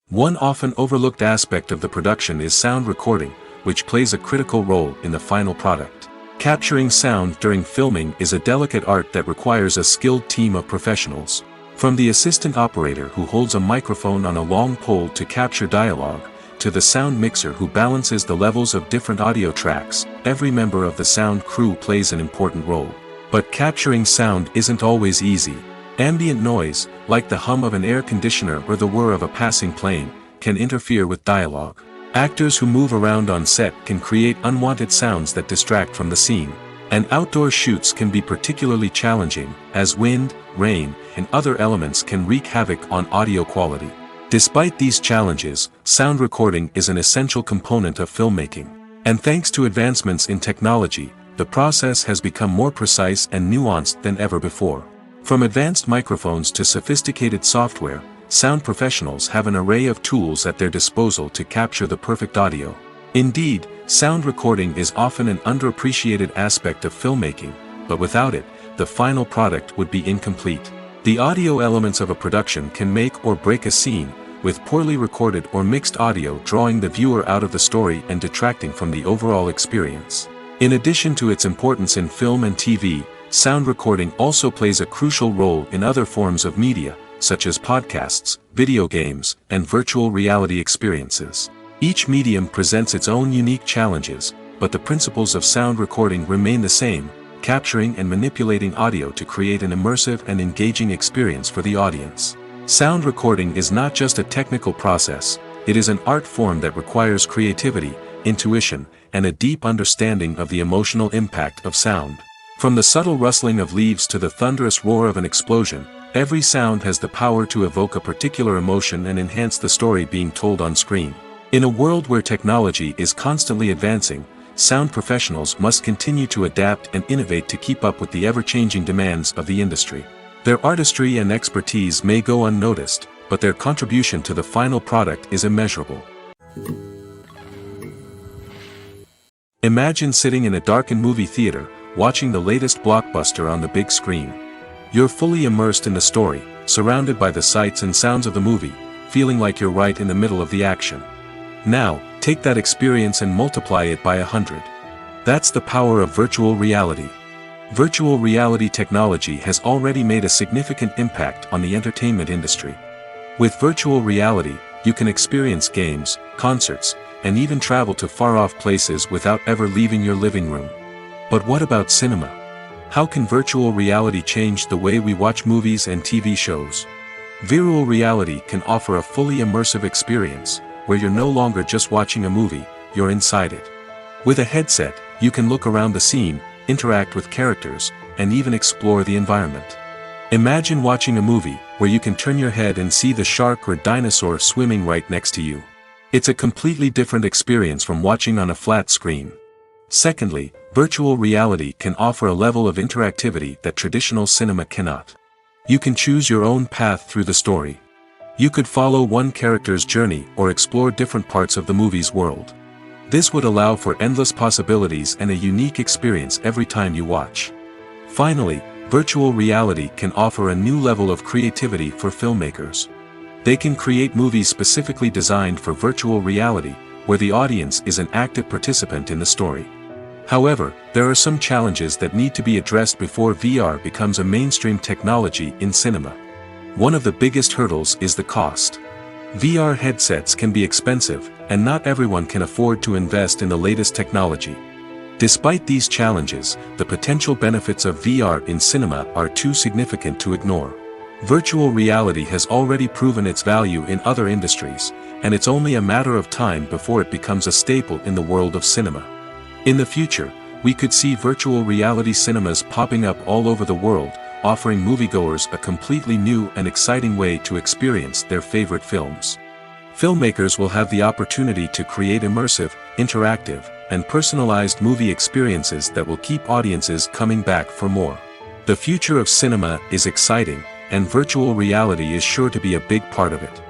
One often overlooked aspect of the production is sound recording, which plays a critical role in the final product. Capturing sound during filming is a delicate art that requires a skilled team of professionals. From the assistant operator who holds a microphone on a long pole to capture dialogue, to the sound mixer who balances the levels of different audio tracks, every member of the sound crew plays an important role. But capturing sound isn't always easy. Ambient noise, like the hum of an air conditioner or the whir of a passing plane, can interfere with dialogue. Actors who move around on set can create unwanted sounds that distract from the scene. And outdoor shoots can be particularly challenging, as wind, rain, and other elements can wreak havoc on audio quality. Despite these challenges, sound recording is an essential component of filmmaking. And thanks to advancements in technology, the process has become more precise and nuanced than ever before. From advanced microphones to sophisticated software, sound professionals have an array of tools at their disposal to capture the perfect audio. Indeed, sound recording is often an underappreciated aspect of filmmaking, but without it, the final product would be incomplete. The audio elements of a production can make or break a scene, with poorly recorded or mixed audio drawing the viewer out of the story and detracting from the overall experience. In addition to its importance in film and TV, sound recording also plays a crucial role in other forms of media, such as podcasts, video games, and virtual reality experiences. Each medium presents its own unique challenges, but the principles of sound recording remain the same: capturing and manipulating audio to create an immersive and engaging experience for the audience. Sound recording is not just a technical process, it is an art form that requires creativity, intuition, and a deep understanding of the emotional impact of sound. From the subtle rustling of leaves to the thunderous roar of an explosion, every sound has the power to evoke a particular emotion and enhance the story being told on screen. In a world where technology is constantly advancing, sound professionals must continue to adapt and innovate to keep up with the ever-changing demands of the industry. Their artistry and expertise may go unnoticed, but their contribution to the final product is immeasurable. Imagine sitting in a darkened movie theater, watching the latest blockbuster on the big screen. You're fully immersed in the story, surrounded by the sights and sounds of the movie, feeling like you're right in the middle of the action. Now, take that experience and multiply it by 100. That's the power of virtual reality. Virtual reality technology has already made a significant impact on the entertainment industry. With virtual reality, you can experience games, concerts, and even travel to far-off places without ever leaving your living room. But what about cinema? How can virtual reality change the way we watch movies and TV shows? Virtual reality can offer a fully immersive experience, where you're no longer just watching a movie, you're inside it. With a headset, you can look around the scene, interact with characters, and even explore the environment. Imagine watching a movie, where you can turn your head and see the shark or dinosaur swimming right next to you. It's a completely different experience from watching on a flat screen. Secondly, virtual reality can offer a level of interactivity that traditional cinema cannot. You can choose your own path through the story. You could follow one character's journey or explore different parts of the movie's world. This would allow for endless possibilities and a unique experience every time you watch. Finally, virtual reality can offer a new level of creativity for filmmakers. They can create movies specifically designed for virtual reality, where the audience is an active participant in the story. However, there are some challenges that need to be addressed before VR becomes a mainstream technology in cinema. One of the biggest hurdles is the cost. VR headsets can be expensive, and not everyone can afford to invest in the latest technology. Despite these challenges, the potential benefits of VR in cinema are too significant to ignore. Virtual reality has already proven its value in other industries, and it's only a matter of time before it becomes a staple in the world of cinema. In the future, we could see virtual reality cinemas popping up all over the world, offering moviegoers a completely new and exciting way to experience their favorite films. Filmmakers will have the opportunity to create immersive, interactive, and personalized movie experiences that will keep audiences coming back for more. The future of cinema is exciting, and virtual reality is sure to be a big part of it.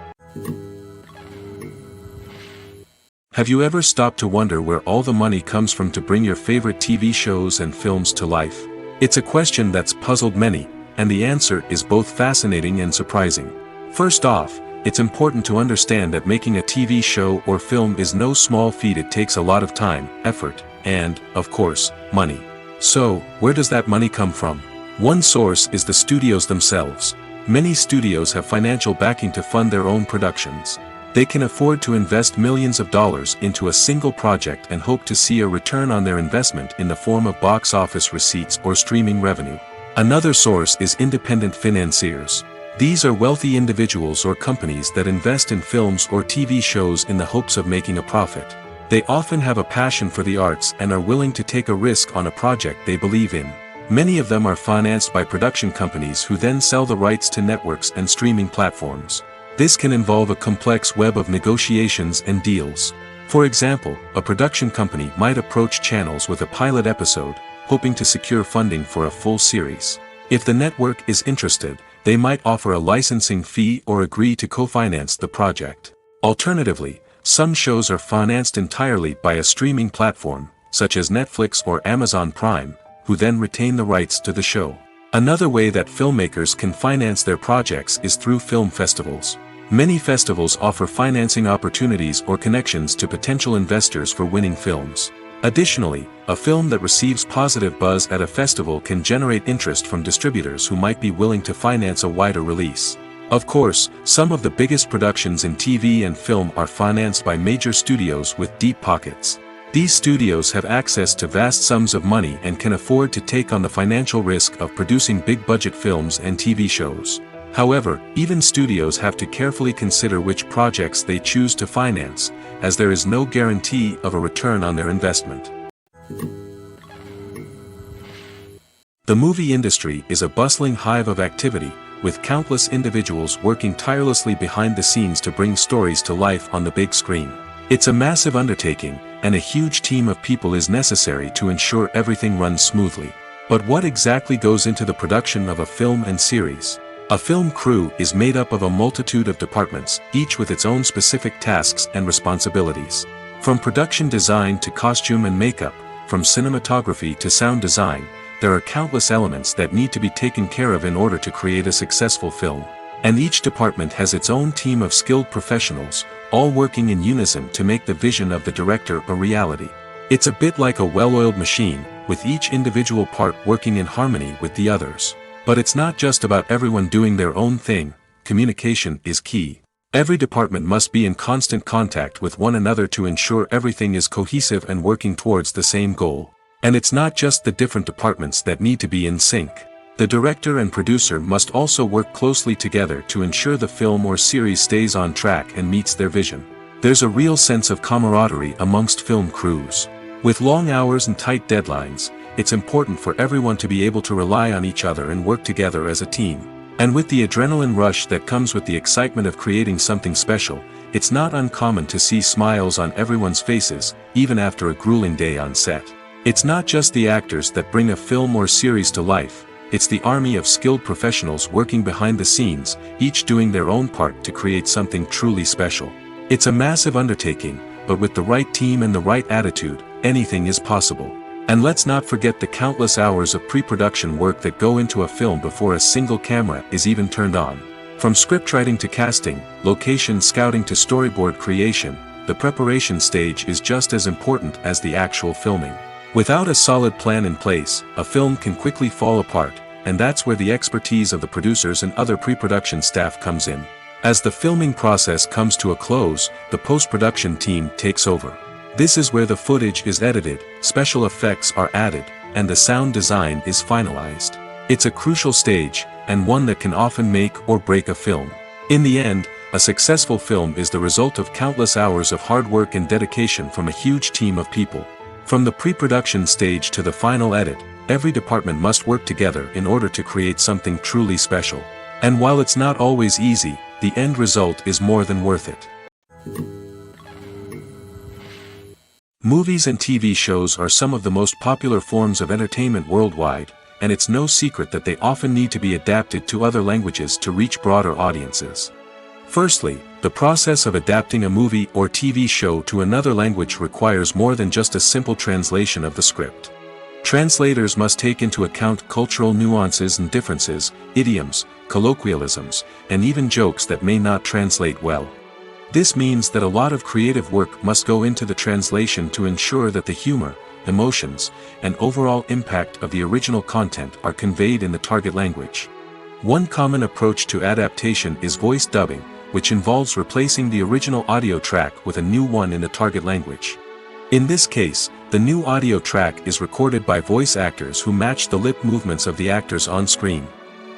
Have you ever stopped to wonder where all the money comes from to bring your favorite TV shows and films to life? It's a question that's puzzled many, and the answer is both fascinating and surprising. First off, it's important to understand that making a TV show or film is no small feat. It takes a lot of time, effort, and, of course, money. So, where does that money come from? One source is the studios themselves. Many studios have financial backing to fund their own productions. They can afford to invest millions of dollars into a single project and hope to see a return on their investment in the form of box office receipts or streaming revenue. Another source is independent financiers. These are wealthy individuals or companies that invest in films or TV shows in the hopes of making a profit. They often have a passion for the arts and are willing to take a risk on a project they believe in. Many of them are financed by production companies who then sell the rights to networks and streaming platforms. This can involve a complex web of negotiations and deals. For example, a production company might approach channels with a pilot episode, hoping to secure funding for a full series. If the network is interested, they might offer a licensing fee or agree to co-finance the project. Alternatively, some shows are financed entirely by a streaming platform, such as Netflix or Amazon Prime, who then retain the rights to the show. Another way that filmmakers can finance their projects is through film festivals. Many festivals offer financing opportunities or connections to potential investors for winning films. Additionally, a film that receives positive buzz at a festival can generate interest from distributors who might be willing to finance a wider release. Of course, some of the biggest productions in TV and film are financed by major studios with deep pockets. These studios have access to vast sums of money and can afford to take on the financial risk of producing big-budget films and TV shows. However, even studios have to carefully consider which projects they choose to finance, as there is no guarantee of a return on their investment. The movie industry is a bustling hive of activity, with countless individuals working tirelessly behind the scenes to bring stories to life on the big screen. It's a massive undertaking, and a huge team of people is necessary to ensure everything runs smoothly. But what exactly goes into the production of a film and series? A film crew is made up of a multitude of departments, each with its own specific tasks and responsibilities. From production design to costume and makeup, from cinematography to sound design, there are countless elements that need to be taken care of in order to create a successful film. And each department has its own team of skilled professionals, all working in unison to make the vision of the director a reality. It's a bit like a well-oiled machine, with each individual part working in harmony with the others. But it's not just about everyone doing their own thing. Communication is key. Every department must be in constant contact with one another to ensure everything is cohesive and working towards the same goal. And it's not just the different departments that need to be in sync. The director and producer must also work closely together to ensure the film or series stays on track and meets their vision. There's a real sense of camaraderie amongst film crews. With long hours and tight deadlines, it's important for everyone to be able to rely on each other and work together as a team. And with the adrenaline rush that comes with the excitement of creating something special, it's not uncommon to see smiles on everyone's faces, even after a grueling day on set. It's not just the actors that bring a film or series to life, it's the army of skilled professionals working behind the scenes, each doing their own part to create something truly special. It's a massive undertaking, but with the right team and the right attitude, anything is possible. And let's not forget the countless hours of pre-production work that go into a film before a single camera is even turned on. From scriptwriting to casting, location scouting to storyboard creation, the preparation stage is just as important as the actual filming. Without a solid plan in place, a film can quickly fall apart, and that's where the expertise of the producers and other pre-production staff comes in. As the filming process comes to a close, the post-production team takes over. This is where the footage is edited, special effects are added, and the sound design is finalized. It's a crucial stage, and one that can often make or break a film. In the end, a successful film is the result of countless hours of hard work and dedication from a huge team of people. From the pre-production stage to the final edit, every department must work together in order to create something truly special. And while it's not always easy, the end result is more than worth it. Movies and TV shows are some of the most popular forms of entertainment worldwide, and it's no secret that they often need to be adapted to other languages to reach broader audiences. Firstly, the process of adapting a movie or TV show to another language requires more than just a simple translation of the script. Translators must take into account cultural nuances and differences, idioms, colloquialisms, and even jokes that may not translate well. This means that a lot of creative work must go into the translation to ensure that the humor, emotions, and overall impact of the original content are conveyed in the target language. One common approach to adaptation is voice dubbing, which involves replacing the original audio track with a new one in the target language. In this case, the new audio track is recorded by voice actors who match the lip movements of the actors on screen.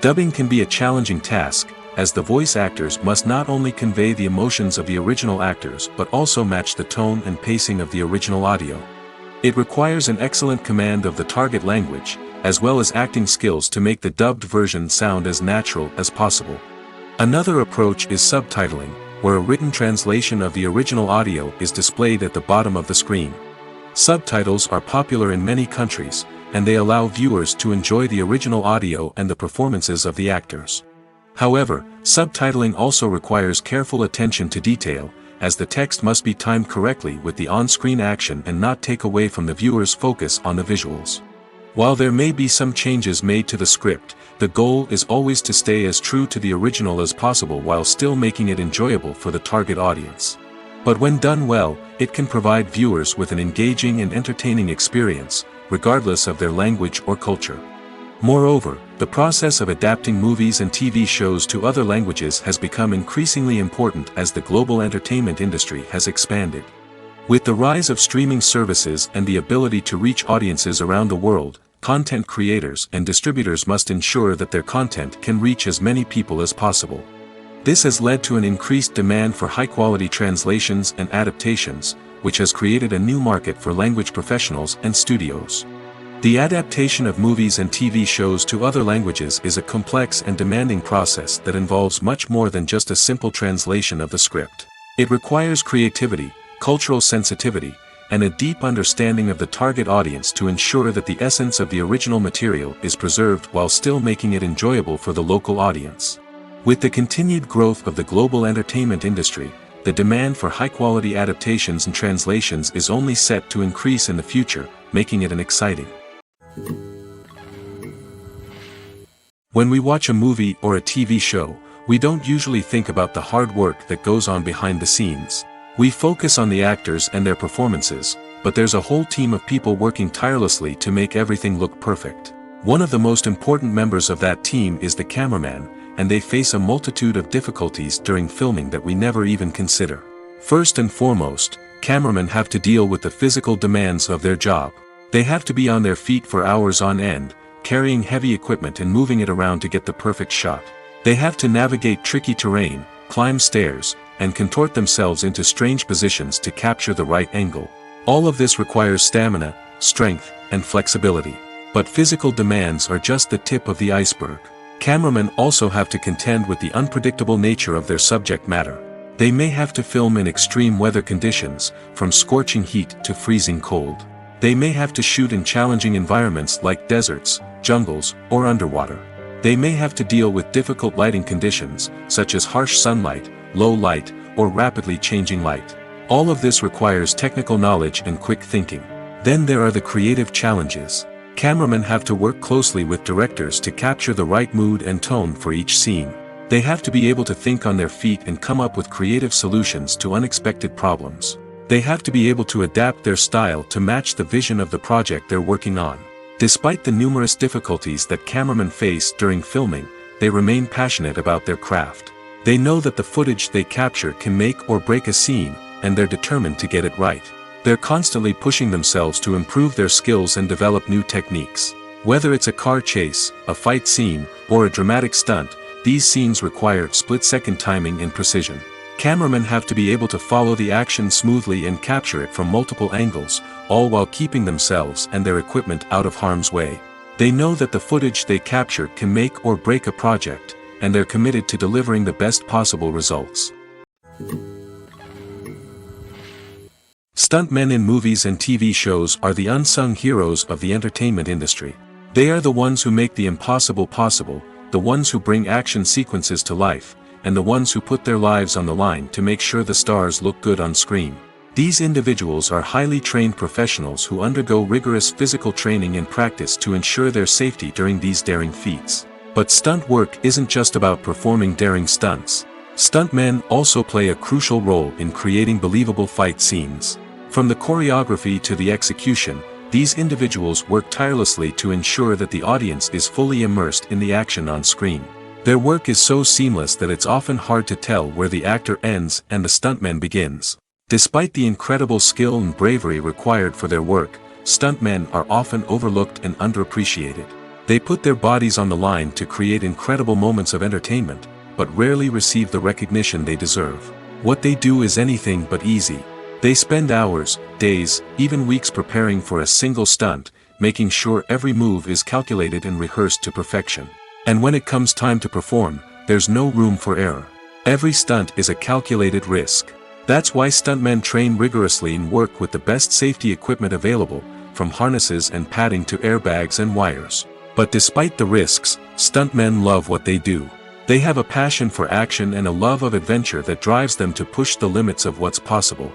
Dubbing can be a challenging task, as the voice actors must not only convey the emotions of the original actors but also match the tone and pacing of the original audio. It requires an excellent command of the target language, as well as acting skills to make the dubbed version sound as natural as possible. Another approach is subtitling, where a written translation of the original audio is displayed at the bottom of the screen. Subtitles are popular in many countries, and they allow viewers to enjoy the original audio and the performances of the actors. However, subtitling also requires careful attention to detail, as the text must be timed correctly with the on-screen action and not take away from the viewer's focus on the visuals. While there may be some changes made to the script, the goal is always to stay as true to the original as possible while still making it enjoyable for the target audience. But when done well, it can provide viewers with an engaging and entertaining experience, regardless of their language or culture. Moreover, the process of adapting movies and TV shows to other languages has become increasingly important as the global entertainment industry has expanded. With the rise of streaming services and the ability to reach audiences around the world, content creators and distributors must ensure that their content can reach as many people as possible. This has led to an increased demand for high-quality translations and adaptations, which has created a new market for language professionals and studios. The adaptation of movies and TV shows to other languages is a complex and demanding process that involves much more than just a simple translation of the script. It requires creativity, cultural sensitivity, and a deep understanding of the target audience to ensure that the essence of the original material is preserved while still making it enjoyable for the local audience. With the continued growth of the global entertainment industry, the demand for high-quality adaptations and translations is only set to increase in the future, making it exciting. When we watch a movie or a TV show, we don't usually think about the hard work that goes on behind the scenes. We focus on the actors and their performances, but there's a whole team of people working tirelessly to make everything look perfect. One of the most important members of that team is the cameraman, and they face a multitude of difficulties during filming that we never even consider. First and foremost, cameramen have to deal with the physical demands of their job. They have to be on their feet for hours on end, carrying heavy equipment and moving it around to get the perfect shot. They have to navigate tricky terrain, climb stairs, and contort themselves into strange positions to capture the right angle. All of this requires stamina, strength, and flexibility. But physical demands are just the tip of the iceberg. Cameramen also have to contend with the unpredictable nature of their subject matter. They may have to film in extreme weather conditions, from scorching heat to freezing cold. They may have to shoot in challenging environments like deserts, jungles, or underwater. They may have to deal with difficult lighting conditions, such as harsh sunlight, low light, or rapidly changing light. All of this requires technical knowledge and quick thinking. Then there are the creative challenges. Cameramen have to work closely with directors to capture the right mood and tone for each scene. They have to be able to think on their feet and come up with creative solutions to unexpected problems. They have to be able to adapt their style to match the vision of the project they're working on. Despite the numerous difficulties that cameramen face during filming, they remain passionate about their craft. They know that the footage they capture can make or break a scene, and they're determined to get it right. They're constantly pushing themselves to improve their skills and develop new techniques. Whether it's a car chase, a fight scene, or a dramatic stunt, these scenes require split-second timing and precision. Cameramen have to be able to follow the action smoothly and capture it from multiple angles, all while keeping themselves and their equipment out of harm's way. They know that the footage they capture can make or break a project, and they're committed to delivering the best possible results. Stuntmen in movies and TV shows are the unsung heroes of the entertainment industry. They are the ones who make the impossible possible, the ones who bring action sequences to life, and the ones who put their lives on the line to make sure the stars look good on screen. These individuals are highly trained professionals who undergo rigorous physical training and practice to ensure their safety during these daring feats. But stunt work isn't just about performing daring stunts. Stuntmen also play a crucial role in creating believable fight scenes. From the choreography to the execution, these individuals work tirelessly to ensure that the audience is fully immersed in the action on screen. Their work is so seamless that it's often hard to tell where the actor ends and the stuntman begins. Despite the incredible skill and bravery required for their work, stuntmen are often overlooked and underappreciated. They put their bodies on the line to create incredible moments of entertainment, but rarely receive the recognition they deserve. What they do is anything but easy. They spend hours, days, even weeks preparing for a single stunt, making sure every move is calculated and rehearsed to perfection. And when it comes time to perform, there's no room for error. Every stunt is a calculated risk. That's why stuntmen train rigorously and work with the best safety equipment available, from harnesses and padding to airbags and wires. But despite the risks, stuntmen love what they do. They have a passion for action and a love of adventure that drives them to push the limits of what's possible.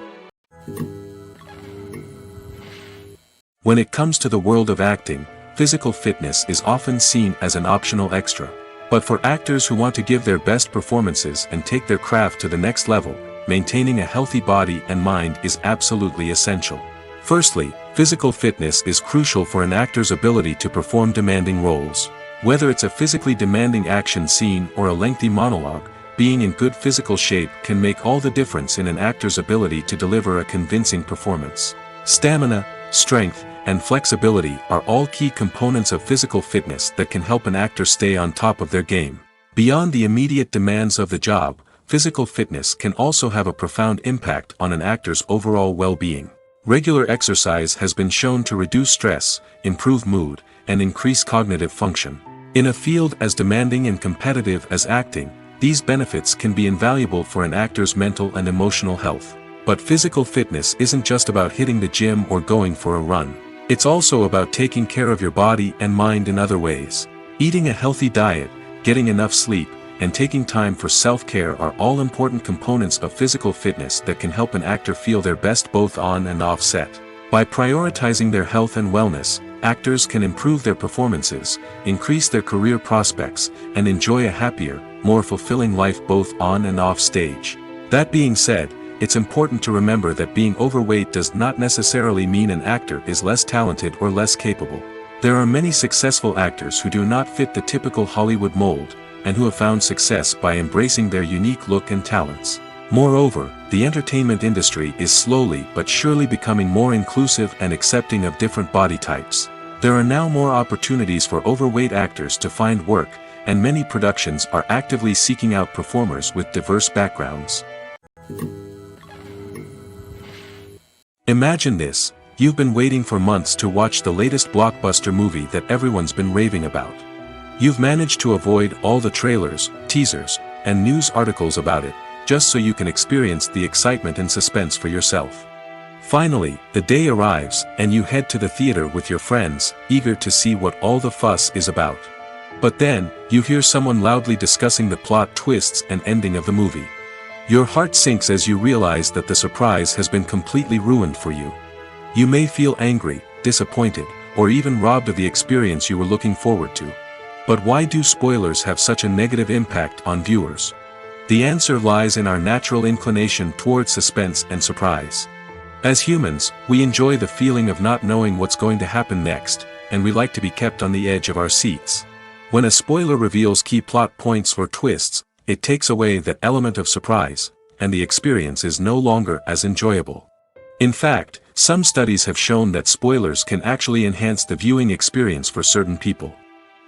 When it comes to the world of acting, physical fitness is often seen as an optional extra. But for actors who want to give their best performances and take their craft to the next level, maintaining a healthy body and mind is absolutely essential. Firstly, physical fitness is crucial for an actor's ability to perform demanding roles. Whether it's a physically demanding action scene or a lengthy monologue, being in good physical shape can make all the difference in an actor's ability to deliver a convincing performance. Stamina, strength, and flexibility are all key components of physical fitness that can help an actor stay on top of their game. Beyond the immediate demands of the job, physical fitness can also have a profound impact on an actor's overall well-being. Regular exercise has been shown to reduce stress, improve mood, and increase cognitive function. In a field as demanding and competitive as acting, these benefits can be invaluable for an actor's mental and emotional health. But physical fitness isn't just about hitting the gym or going for a run. It's also about taking care of your body and mind in other ways. Eating a healthy diet, getting enough sleep, and taking time for self-care are all important components of physical fitness that can help an actor feel their best both on and off set. By prioritizing their health and wellness, actors can improve their performances, increase their career prospects, and enjoy a happier, more fulfilling life both on and off stage. That being said, it's important to remember that being overweight does not necessarily mean an actor is less talented or less capable. There are many successful actors who do not fit the typical Hollywood mold, and who have found success by embracing their unique look and talents. Moreover, the entertainment industry is slowly but surely becoming more inclusive and accepting of different body types. There are now more opportunities for overweight actors to find work, and many productions are actively seeking out performers with diverse backgrounds. Imagine this: you've been waiting for months to watch the latest blockbuster movie that everyone's been raving about. You've managed to avoid all the trailers, teasers, and news articles about it, just so you can experience the excitement and suspense for yourself. Finally, the day arrives, and you head to the theater with your friends, eager to see what all the fuss is about. But then, you hear someone loudly discussing the plot twists and ending of the movie. Your heart sinks as you realize that the surprise has been completely ruined for you. You may feel angry, disappointed, or even robbed of the experience you were looking forward to. But why do spoilers have such a negative impact on viewers? The answer lies in our natural inclination towards suspense and surprise. As humans, we enjoy the feeling of not knowing what's going to happen next, and we like to be kept on the edge of our seats. When a spoiler reveals key plot points or twists, it takes away that element of surprise, and the experience is no longer as enjoyable. In fact, some studies have shown that spoilers can actually enhance the viewing experience for certain people.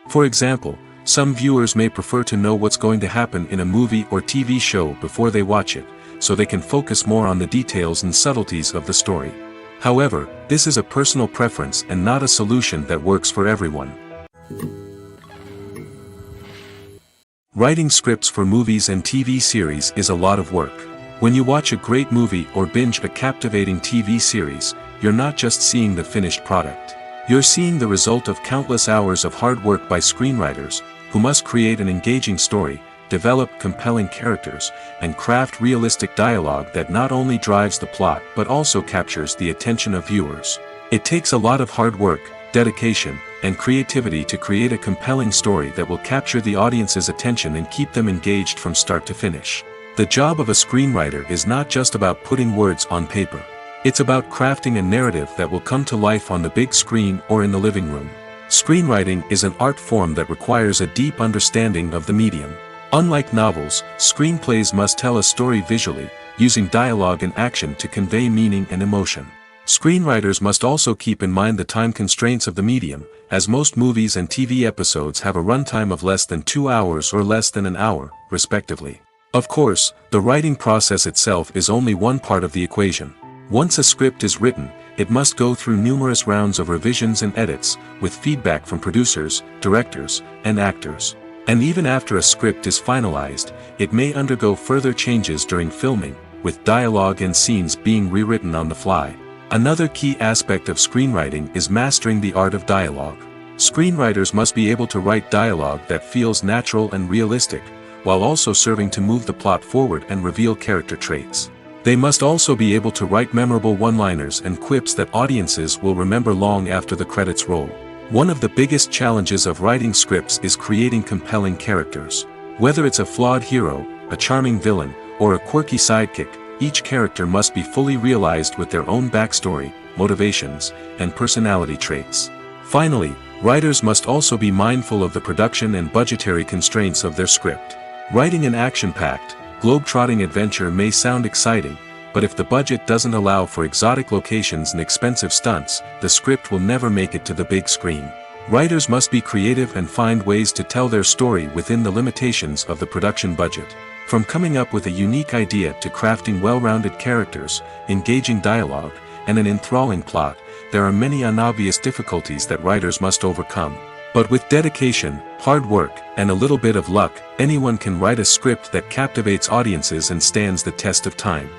For example, some viewers may prefer to know what's going to happen in a movie or TV show before they watch it, so they can focus more on the details and subtleties of the story. However, this is a personal preference and not a solution that works for everyone. Writing scripts for movies and TV series is a lot of work. When you watch a great movie or binge a captivating TV series, you're not just seeing the finished product. You're seeing the result of countless hours of hard work by screenwriters, who must create an engaging story, develop compelling characters, and craft realistic dialogue that not only drives the plot but also captures the attention of viewers. It takes a lot of hard work, dedication, and creativity to create a compelling story that will capture the audience's attention and keep them engaged from start to finish. The job of a screenwriter is not just about putting words on paper. It's about crafting a narrative that will come to life on the big screen or in the living room. Screenwriting is an art form that requires a deep understanding of the medium. Unlike novels, screenplays must tell a story visually, using dialogue and action to convey meaning and emotion. Screenwriters must also keep in mind the time constraints of the medium, as most movies and TV episodes have a runtime of less than 2 hours or less than an hour, respectively. Of course, the writing process itself is only one part of the equation. Once a script is written, it must go through numerous rounds of revisions and edits, with feedback from producers, directors, and actors. And even after a script is finalized, it may undergo further changes during filming, with dialogue and scenes being rewritten on the fly. Another key aspect of screenwriting is mastering the art of dialogue. Screenwriters must be able to write dialogue that feels natural and realistic, while also serving to move the plot forward and reveal character traits. They must also be able to write memorable one-liners and quips that audiences will remember long after the credits roll. One of the biggest challenges of writing scripts is creating compelling characters. Whether it's a flawed hero, a charming villain, or a quirky sidekick, each character must be fully realized with their own backstory, motivations, and personality traits. Finally, writers must also be mindful of the production and budgetary constraints of their script. Writing an action-packed, globe-trotting adventure may sound exciting, but if the budget doesn't allow for exotic locations and expensive stunts, the script will never make it to the big screen. Writers must be creative and find ways to tell their story within the limitations of the production budget. From coming up with a unique idea to crafting well-rounded characters, engaging dialogue, and an enthralling plot, there are many unobvious difficulties that writers must overcome. But with dedication, hard work, and a little bit of luck, anyone can write a script that captivates audiences and stands the test of time.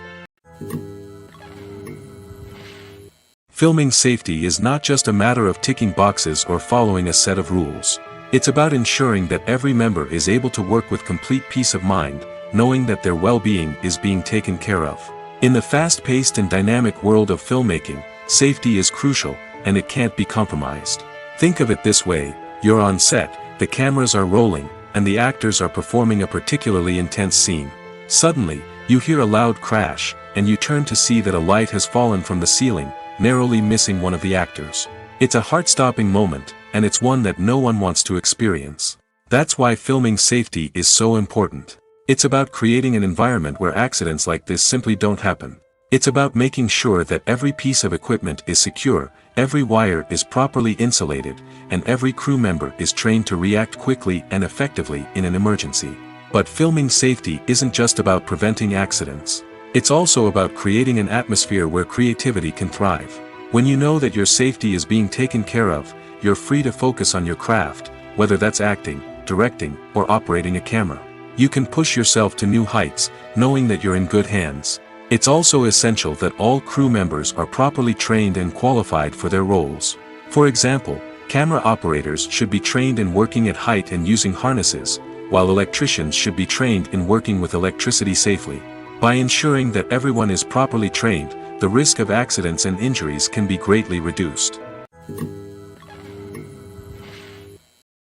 Filming safety is not just a matter of ticking boxes or following a set of rules. It's about ensuring that every member is able to work with complete peace of mind, knowing that their well-being is being taken care of. In the fast-paced and dynamic world of filmmaking, safety is crucial, and it can't be compromised. Think of it this way: you're on set, the cameras are rolling, and the actors are performing a particularly intense scene. Suddenly, you hear a loud crash, and you turn to see that a light has fallen from the ceiling, narrowly missing one of the actors. It's a heart-stopping moment, and it's one that no one wants to experience. That's why filming safety is so important. It's about creating an environment where accidents like this simply don't happen. It's about making sure that every piece of equipment is secure, every wire is properly insulated, and every crew member is trained to react quickly and effectively in an emergency. But filming safety isn't just about preventing accidents. It's also about creating an atmosphere where creativity can thrive. When you know that your safety is being taken care of, you're free to focus on your craft, whether that's acting, directing, or operating a camera. You can push yourself to new heights, knowing that you're in good hands. It's also essential that all crew members are properly trained and qualified for their roles. For example, camera operators should be trained in working at height and using harnesses, while electricians should be trained in working with electricity safely. By ensuring that everyone is properly trained, the risk of accidents and injuries can be greatly reduced.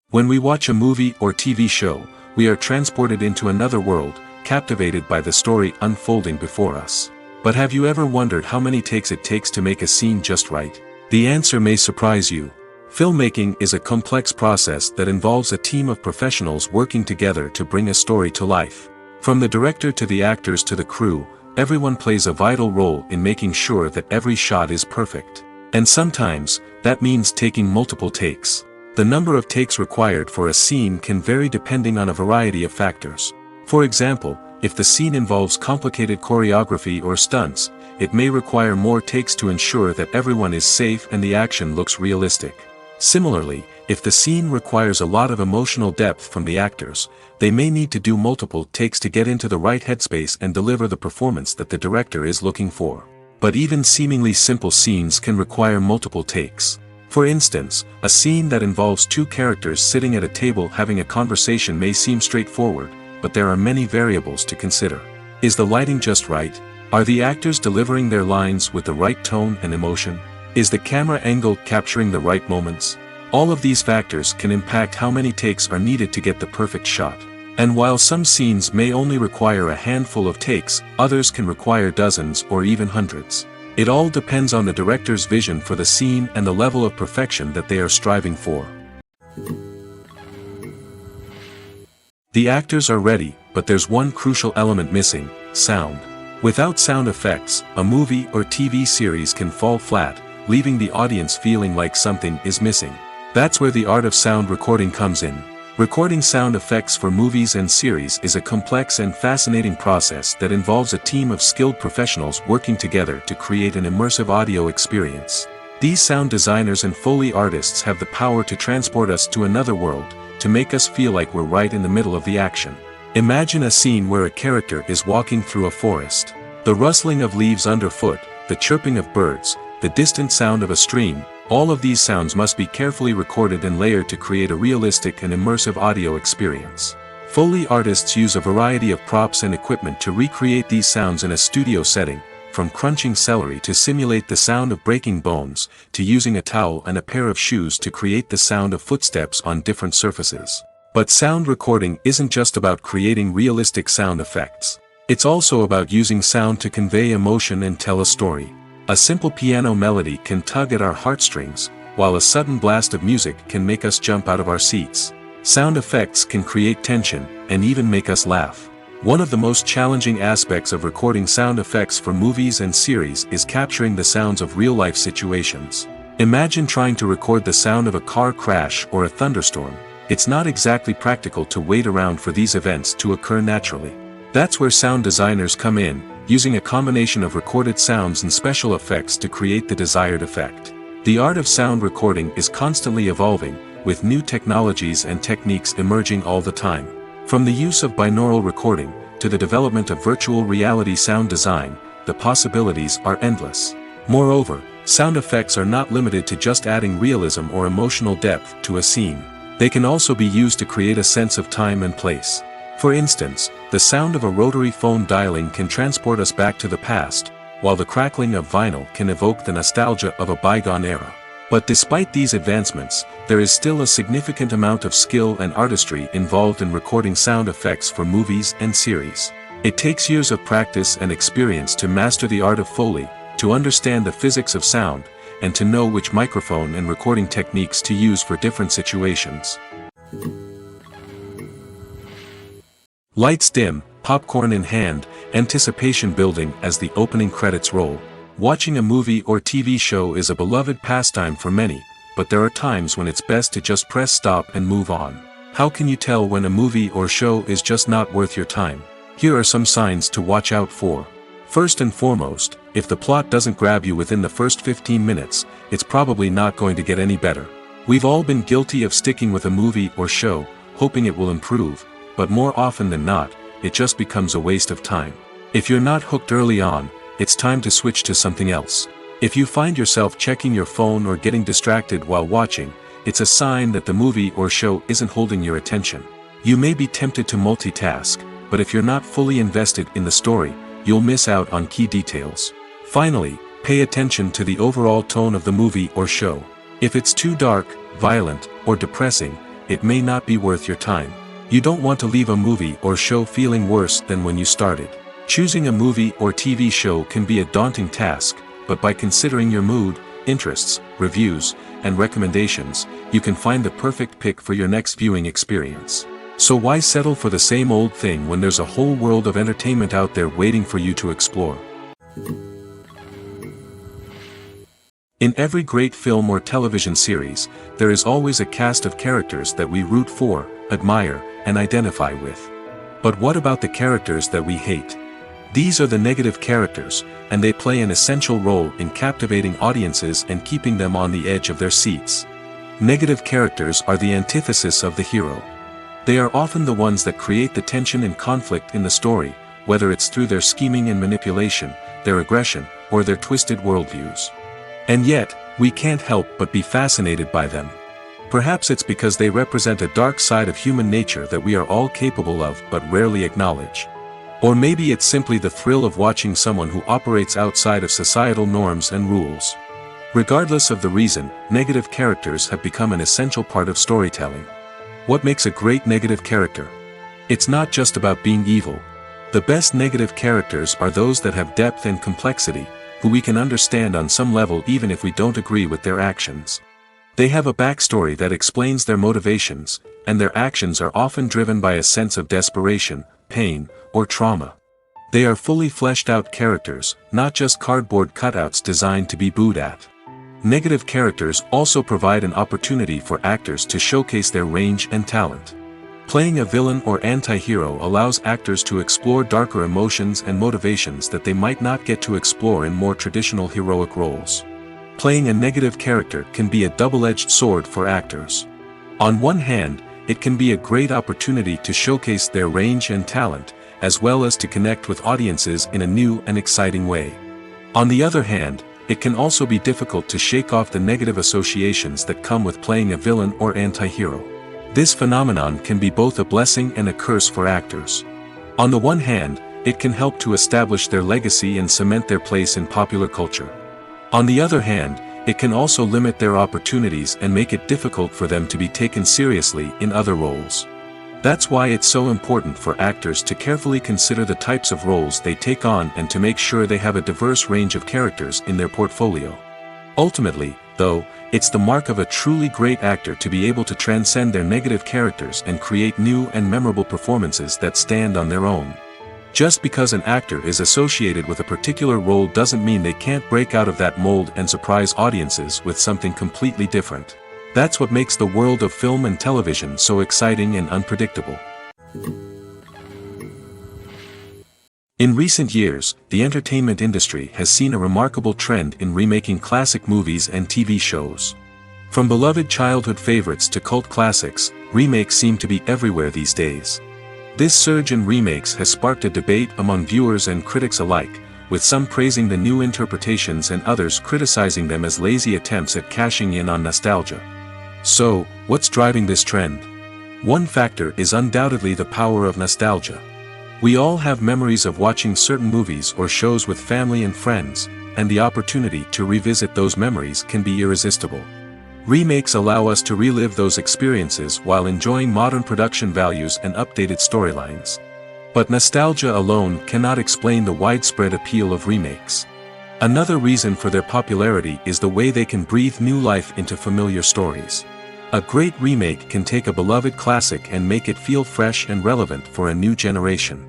When we watch a movie or TV show, we are transported into another world, captivated by the story unfolding before us. But have you ever wondered how many takes it takes to make a scene just right? The answer may surprise you. Filmmaking is a complex process that involves a team of professionals working together to bring a story to life. From the director to the actors to the crew, everyone plays a vital role in making sure that every shot is perfect. And sometimes, that means taking multiple takes. The number of takes required for a scene can vary depending on a variety of factors. For example, if the scene involves complicated choreography or stunts, it may require more takes to ensure that everyone is safe and the action looks realistic. Similarly, If the scene requires a lot of emotional depth from the actors, they may need to do multiple takes to get into the right headspace and deliver the performance that the director is looking for. But even seemingly simple scenes can require multiple takes. For instance, a scene that involves two characters sitting at a table having a conversation may seem straightforward, but there are many variables to consider. Is the lighting just right? Are the actors delivering their lines with the right tone and emotion? Is the camera angle capturing the right moments? All of these factors can impact how many takes are needed to get the perfect shot. And while some scenes may only require a handful of takes, others can require dozens or even hundreds. It all depends on the director's vision for the scene and the level of perfection that they are striving for. The actors are ready, but there's one crucial element missing: sound. Without sound effects, a movie or TV series can fall flat, leaving the audience feeling like something is missing. That's where the art of sound recording comes in. Recording sound effects for movies and series is a complex and fascinating process that involves a team of skilled professionals working together to create an immersive audio experience. These sound designers and Foley artists have the power to transport us to another world, to make us feel like we're right in the middle of the action. Imagine a scene where a character is walking through a forest. The rustling of leaves underfoot, the chirping of birds, the distant sound of a stream, all of these sounds must be carefully recorded and layered to create a realistic and immersive audio experience. Foley artists use a variety of props and equipment to recreate these sounds in a studio setting, from crunching celery to simulate the sound of breaking bones, to using a towel and a pair of shoes to create the sound of footsteps on different surfaces. But sound recording isn't just about creating realistic sound effects. It's also about using sound to convey emotion and tell a story. A simple piano melody can tug at our heartstrings, while a sudden blast of music can make us jump out of our seats. Sound effects can create tension, and even make us laugh. One of the most challenging aspects of recording sound effects for movies and series is capturing the sounds of real-life situations. Imagine trying to record the sound of a car crash or a thunderstorm. It's not exactly practical to wait around for these events to occur naturally. That's where sound designers come in, using a combination of recorded sounds and special effects to create the desired effect. The art of sound recording is constantly evolving, with new technologies and techniques emerging all the time. From the use of binaural recording, to the development of virtual reality sound design, the possibilities are endless. Moreover, sound effects are not limited to just adding realism or emotional depth to a scene. They can also be used to create a sense of time and place. For instance, the sound of a rotary phone dialing can transport us back to the past, while the crackling of vinyl can evoke the nostalgia of a bygone era. But despite these advancements, there is still a significant amount of skill and artistry involved in recording sound effects for movies and series. It takes years of practice and experience to master the art of Foley, to understand the physics of sound, and to know which microphone and recording techniques to use for different situations. Lights dim, popcorn in hand, anticipation building as the opening credits roll. Watching a movie or TV show is a beloved pastime for many, but there are times when it's best to just press stop and move on. How can you tell when a movie or show is just not worth your time? Here are some signs to watch out for. First and foremost, if the plot doesn't grab you within the first 15 minutes, it's probably not going to get any better. We've all been guilty of sticking with a movie or show, hoping it will improve, but more often than not, it just becomes a waste of time. If you're not hooked early on, it's time to switch to something else. If you find yourself checking your phone or getting distracted while watching, it's a sign that the movie or show isn't holding your attention. You may be tempted to multitask, but if you're not fully invested in the story, you'll miss out on key details. Finally, pay attention to the overall tone of the movie or show. If it's too dark, violent, or depressing, it may not be worth your time. You don't want to leave a movie or show feeling worse than when you started. Choosing a movie or TV show can be a daunting task, but by considering your mood, interests, reviews, and recommendations, you can find the perfect pick for your next viewing experience. So why settle for the same old thing when there's a whole world of entertainment out there waiting for you to explore? In every great film or television series, there is always a cast of characters that we root for, admire, and identify with. But what about the characters that we hate? These are the negative characters, and they play an essential role in captivating audiences and keeping them on the edge of their seats. Negative characters are the antithesis of the hero. They are often the ones that create the tension and conflict in the story, whether it's through their scheming and manipulation, their aggression, or their twisted worldviews. And yet, we can't help but be fascinated by them. Perhaps it's because they represent a dark side of human nature that we are all capable of but rarely acknowledge. Or maybe it's simply the thrill of watching someone who operates outside of societal norms and rules. Regardless of the reason, negative characters have become an essential part of storytelling. What makes a great negative character? It's not just about being evil. The best negative characters are those that have depth and complexity, who we can understand on some level even if we don't agree with their actions. They have a backstory that explains their motivations, and their actions are often driven by a sense of desperation, pain, or trauma. They are fully fleshed out characters, not just cardboard cutouts designed to be booed at. Negative characters also provide an opportunity for actors to showcase their range and talent. Playing a villain or anti-hero allows actors to explore darker emotions and motivations that they might not get to explore in more traditional heroic roles. Playing a negative character can be a double-edged sword for actors. On one hand, it can be a great opportunity to showcase their range and talent, as well as to connect with audiences in a new and exciting way. On the other hand, it can also be difficult to shake off the negative associations that come with playing a villain or anti-hero. This phenomenon can be both a blessing and a curse for actors. On the one hand, it can help to establish their legacy and cement their place in popular culture. On the other hand, it can also limit their opportunities and make it difficult for them to be taken seriously in other roles. That's why it's so important for actors to carefully consider the types of roles they take on and to make sure they have a diverse range of characters in their portfolio. Ultimately, though, it's the mark of a truly great actor to be able to transcend their negative characters and create new and memorable performances that stand on their own. Just because an actor is associated with a particular role doesn't mean they can't break out of that mold and surprise audiences with something completely different. That's what makes the world of film and television so exciting and unpredictable. In recent years, the entertainment industry has seen a remarkable trend in remaking classic movies and TV shows. From beloved childhood favorites to cult classics, remakes seem to be everywhere these days. This surge in remakes has sparked a debate among viewers and critics alike, with some praising the new interpretations and others criticizing them as lazy attempts at cashing in on nostalgia. So, what's driving this trend? One factor is undoubtedly the power of nostalgia. We all have memories of watching certain movies or shows with family and friends, and the opportunity to revisit those memories can be irresistible. Remakes allow us to relive those experiences while enjoying modern production values and updated storylines. But nostalgia alone cannot explain the widespread appeal of remakes. Another reason for their popularity is the way they can breathe new life into familiar stories. A great remake can take a beloved classic and make it feel fresh and relevant for a new generation.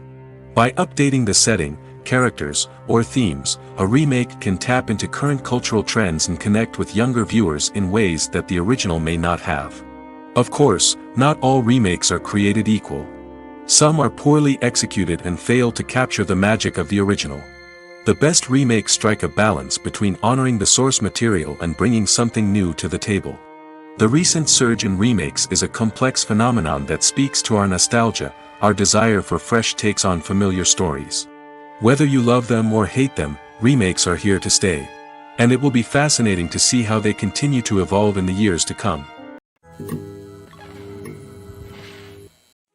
By updating the setting, characters, or themes, a remake can tap into current cultural trends and connect with younger viewers in ways that the original may not have. Of course, not all remakes are created equal. Some are poorly executed and fail to capture the magic of the original. The best remakes strike a balance between honoring the source material and bringing something new to the table. The recent surge in remakes is a complex phenomenon that speaks to our nostalgia, our desire for fresh takes on familiar stories. Whether you love them or hate them, remakes are here to stay. And it will be fascinating to see how they continue to evolve in the years to come.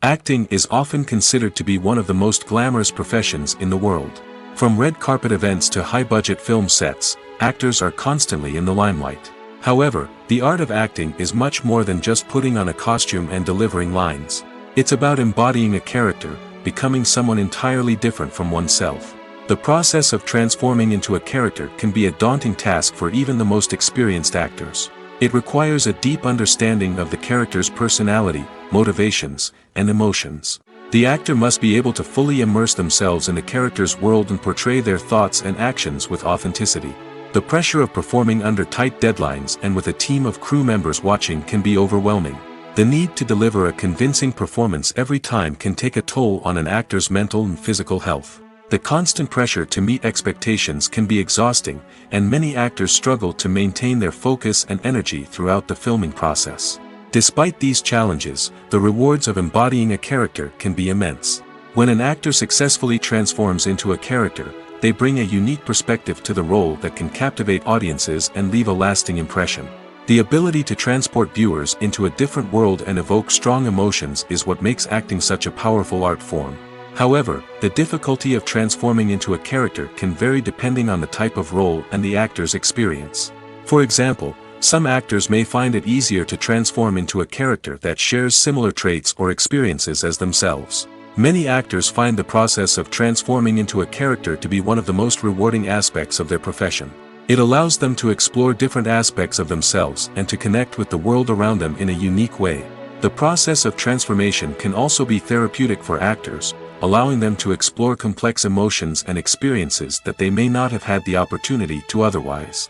Acting is often considered to be one of the most glamorous professions in the world. From red carpet events to high-budget film sets, actors are constantly in the limelight. However, the art of acting is much more than just putting on a costume and delivering lines. It's about embodying a character, becoming someone entirely different from oneself. The process of transforming into a character can be a daunting task for even the most experienced actors. It requires a deep understanding of the character's personality, motivations, and emotions. The actor must be able to fully immerse themselves in the character's world and portray their thoughts and actions with authenticity. The pressure of performing under tight deadlines and with a team of crew members watching can be overwhelming. The need to deliver a convincing performance every time can take a toll on an actor's mental and physical health. The constant pressure to meet expectations can be exhausting, and many actors struggle to maintain their focus and energy throughout the filming process. Despite these challenges, the rewards of embodying a character can be immense. When an actor successfully transforms into a character, they bring a unique perspective to the role that can captivate audiences and leave a lasting impression. The ability to transport viewers into a different world and evoke strong emotions is what makes acting such a powerful art form. However, the difficulty of transforming into a character can vary depending on the type of role and the actor's experience. For example, some actors may find it easier to transform into a character that shares similar traits or experiences as themselves. Many actors find the process of transforming into a character to be one of the most rewarding aspects of their profession. It allows them to explore different aspects of themselves and to connect with the world around them in a unique way. The process of transformation can also be therapeutic for actors, allowing them to explore complex emotions and experiences that they may not have had the opportunity to otherwise.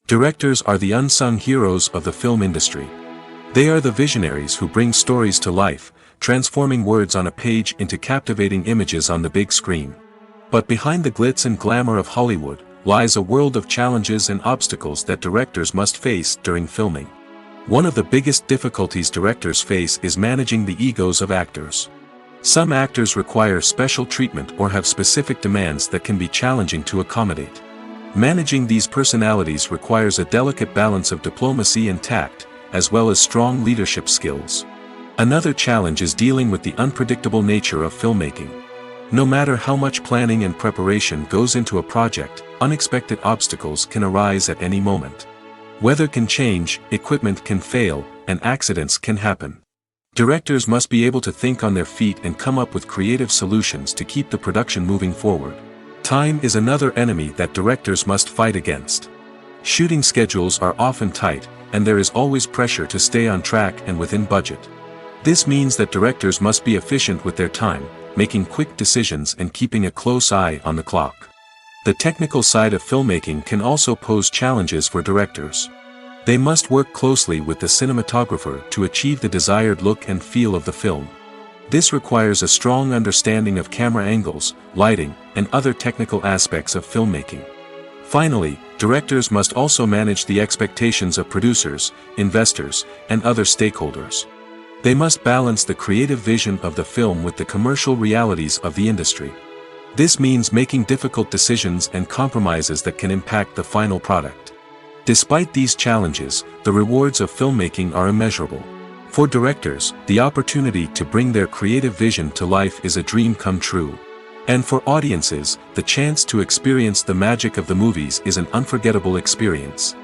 Directors are the unsung heroes of the film industry. They are the visionaries who bring stories to life, transforming words on a page into captivating images on the big screen. But behind the glitz and glamour of Hollywood lies a world of challenges and obstacles that directors must face during filming. One of the biggest difficulties directors face is managing the egos of actors. Some actors require special treatment or have specific demands that can be challenging to accommodate. Managing these personalities requires a delicate balance of diplomacy and tact, as well as strong leadership skills. Another challenge is dealing with the unpredictable nature of filmmaking. No matter how much planning and preparation goes into a project, unexpected obstacles can arise at any moment. Weather can change, equipment can fail, and accidents can happen. Directors must be able to think on their feet and come up with creative solutions to keep the production moving forward. Time is another enemy that directors must fight against. Shooting schedules are often tight, and there is always pressure to stay on track and within budget. This means that directors must be efficient with their time, making quick decisions and keeping a close eye on the clock. The technical side of filmmaking can also pose challenges for directors. They must work closely with the cinematographer to achieve the desired look and feel of the film. This requires a strong understanding of camera angles, lighting, and other technical aspects of filmmaking. Finally, directors must also manage the expectations of producers, investors, and other stakeholders. They must balance the creative vision of the film with the commercial realities of the industry. This means making difficult decisions and compromises that can impact the final product. Despite these challenges, the rewards of filmmaking are immeasurable. For directors, the opportunity to bring their creative vision to life is a dream come true. And for audiences, the chance to experience the magic of the movies is an unforgettable experience.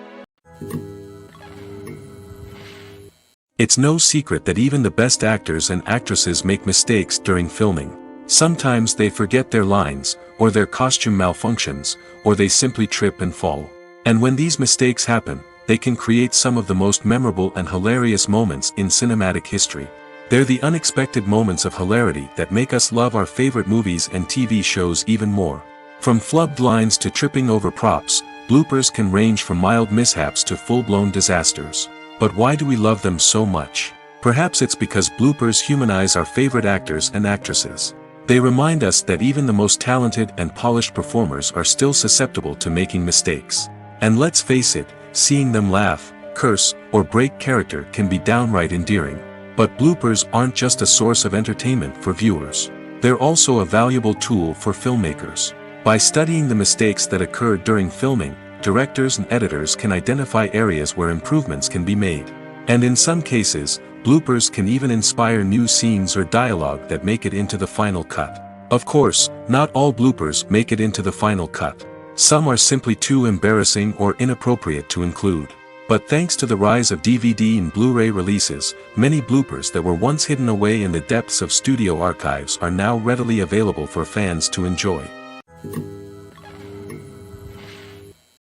It's no secret that even the best actors and actresses make mistakes during filming. Sometimes they forget their lines, or their costume malfunctions, or they simply trip and fall. And when these mistakes happen, they can create some of the most memorable and hilarious moments in cinematic history. They're the unexpected moments of hilarity that make us love our favorite movies and TV shows even more. From flubbed lines to tripping over props, bloopers can range from mild mishaps to full-blown disasters. But why do we love them so much? Perhaps it's because bloopers humanize our favorite actors and actresses. They remind us that even the most talented and polished performers are still susceptible to making mistakes. And let's face it, seeing them laugh, curse, or break character can be downright endearing. But bloopers aren't just a source of entertainment for viewers. They're also a valuable tool for filmmakers. By studying the mistakes that occurred during filming, directors and editors can identify areas where improvements can be made. And in some cases, bloopers can even inspire new scenes or dialogue that make it into the final cut. Of course, not all bloopers make it into the final cut. Some are simply too embarrassing or inappropriate to include. But thanks to the rise of DVD and Blu-ray releases, many bloopers that were once hidden away in the depths of studio archives are now readily available for fans to enjoy.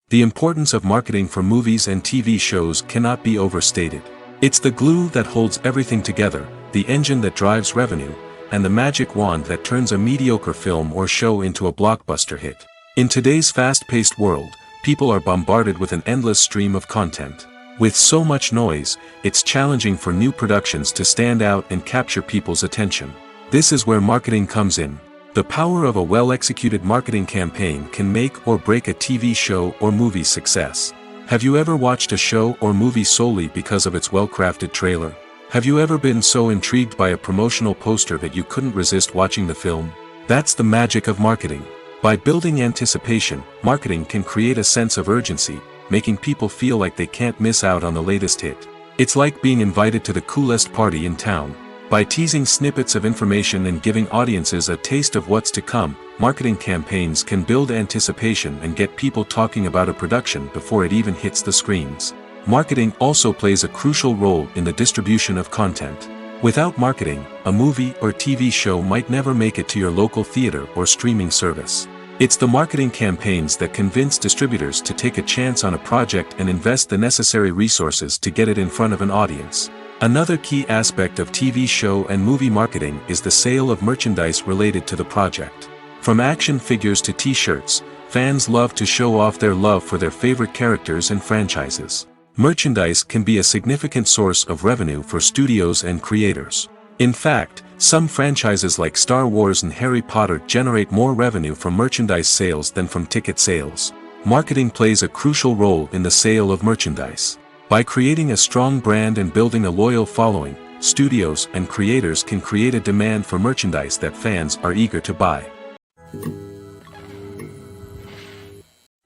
The importance of marketing for movies and TV shows cannot be overstated. It's the glue that holds everything together, the engine that drives revenue, and the magic wand that turns a mediocre film or show into a blockbuster hit. In today's fast-paced world, people are bombarded with an endless stream of content. With so much noise, it's challenging for new productions to stand out and capture people's attention. This is where marketing comes in. The power of a well-executed marketing campaign can make or break a TV show or movie's success. Have you ever watched a show or movie solely because of its well-crafted trailer? Have you ever been so intrigued by a promotional poster that you couldn't resist watching the film? That's the magic of marketing. By building anticipation, marketing can create a sense of urgency, making people feel like they can't miss out on the latest hit. It's like being invited to the coolest party in town. By teasing snippets of information and giving audiences a taste of what's to come, marketing campaigns can build anticipation and get people talking about a production before it even hits the screens. Marketing also plays a crucial role in the distribution of content. Without marketing, a movie or TV show might never make it to your local theater or streaming service. It's the marketing campaigns that convince distributors to take a chance on a project and invest the necessary resources to get it in front of an audience. Another key aspect of TV show and movie marketing is the sale of merchandise related to the project. From action figures to t-shirts, fans love to show off their love for their favorite characters and franchises. Merchandise can be a significant source of revenue for studios and creators. In fact, some franchises like Star Wars and Harry Potter generate more revenue from merchandise sales than from ticket sales. Marketing plays a crucial role in the sale of merchandise. By creating a strong brand and building a loyal following, studios and creators can create a demand for merchandise that fans are eager to buy.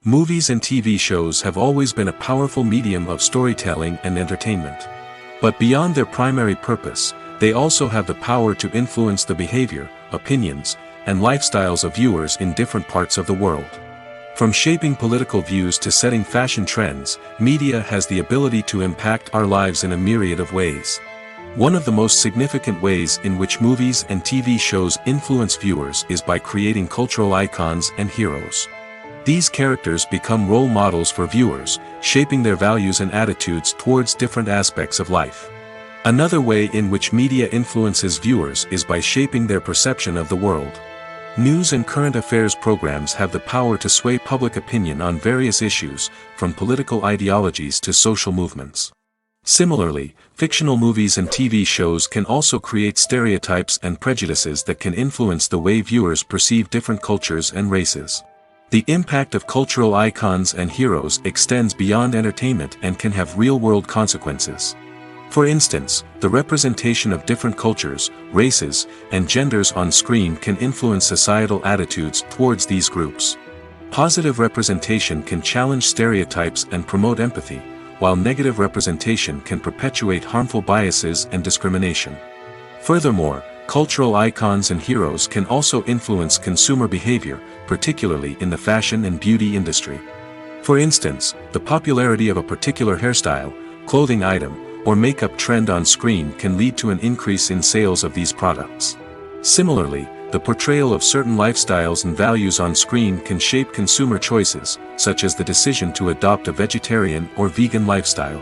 Movies and TV shows have always been a powerful medium of storytelling and entertainment. But beyond their primary purpose, they also have the power to influence the behavior, opinions, and lifestyles of viewers in different parts of the world. From shaping political views to setting fashion trends, media has the ability to impact our lives in a myriad of ways. One of the most significant ways in which movies and TV shows influence viewers is by creating cultural icons and heroes. These characters become role models for viewers, shaping their values and attitudes towards different aspects of life. Another way in which media influences viewers is by shaping their perception of the world. News and current affairs programs have the power to sway public opinion on various issues, from political ideologies to social movements. Similarly, fictional movies and TV shows can also create stereotypes and prejudices that can influence the way viewers perceive different cultures and races. The impact of cultural icons and heroes extends beyond entertainment and can have real-world consequences. For instance, the representation of different cultures, races, and genders on screen can influence societal attitudes towards these groups. Positive representation can challenge stereotypes and promote empathy, while negative representation can perpetuate harmful biases and discrimination. Furthermore, cultural icons and heroes can also influence consumer behavior, particularly in the fashion and beauty industry. For instance, the popularity of a particular hairstyle, clothing item, or makeup trend on screen can lead to an increase in sales of these products. Similarly, the portrayal of certain lifestyles and values on screen can shape consumer choices, such as the decision to adopt a vegetarian or vegan lifestyle.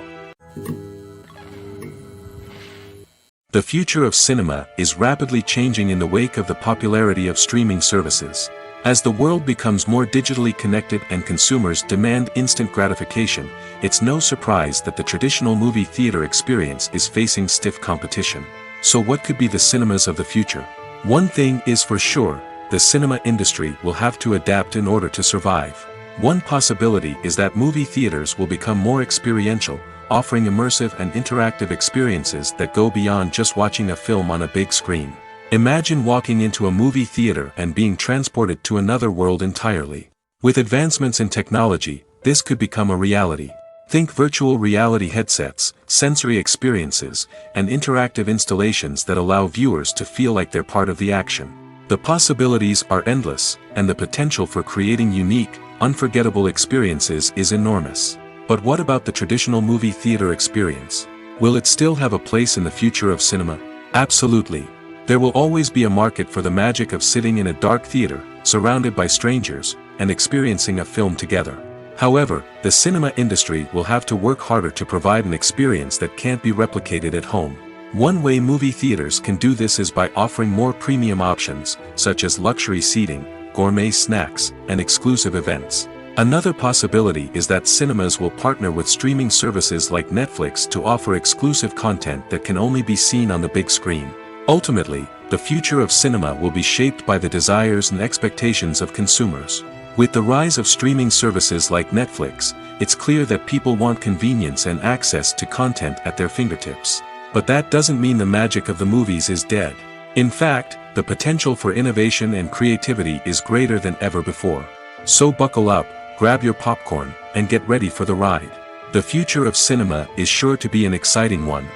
The future of cinema is rapidly changing in the wake of the popularity of streaming services. As the world becomes more digitally connected and consumers demand instant gratification, it's no surprise that the traditional movie theater experience is facing stiff competition. So what could be the cinemas of the future? One thing is for sure, the cinema industry will have to adapt in order to survive. One possibility is that movie theaters will become more experiential, offering immersive and interactive experiences that go beyond just watching a film on a big screen. Imagine walking into a movie theater and being transported to another world entirely. With advancements in technology, this could become a reality. Think virtual reality headsets, sensory experiences, and interactive installations that allow viewers to feel like they're part of the action. The possibilities are endless, and the potential for creating unique, unforgettable experiences is enormous. But what about the traditional movie theater experience? Will it still have a place in the future of cinema? Absolutely. There will always be a market for the magic of sitting in a dark theater, surrounded by strangers, and experiencing a film together. However, the cinema industry will have to work harder to provide an experience that can't be replicated at home. One way movie theaters can do this is by offering more premium options, such as luxury seating, gourmet snacks, and exclusive events. Another possibility is that cinemas will partner with streaming services like Netflix to offer exclusive content that can only be seen on the big screen. Ultimately, the future of cinema will be shaped by the desires and expectations of consumers. With the rise of streaming services like Netflix, it's clear that people want convenience and access to content at their fingertips. But that doesn't mean the magic of the movies is dead. In fact, the potential for innovation and creativity is greater than ever before. So buckle up, grab your popcorn, and get ready for the ride. The future of cinema is sure to be an exciting one.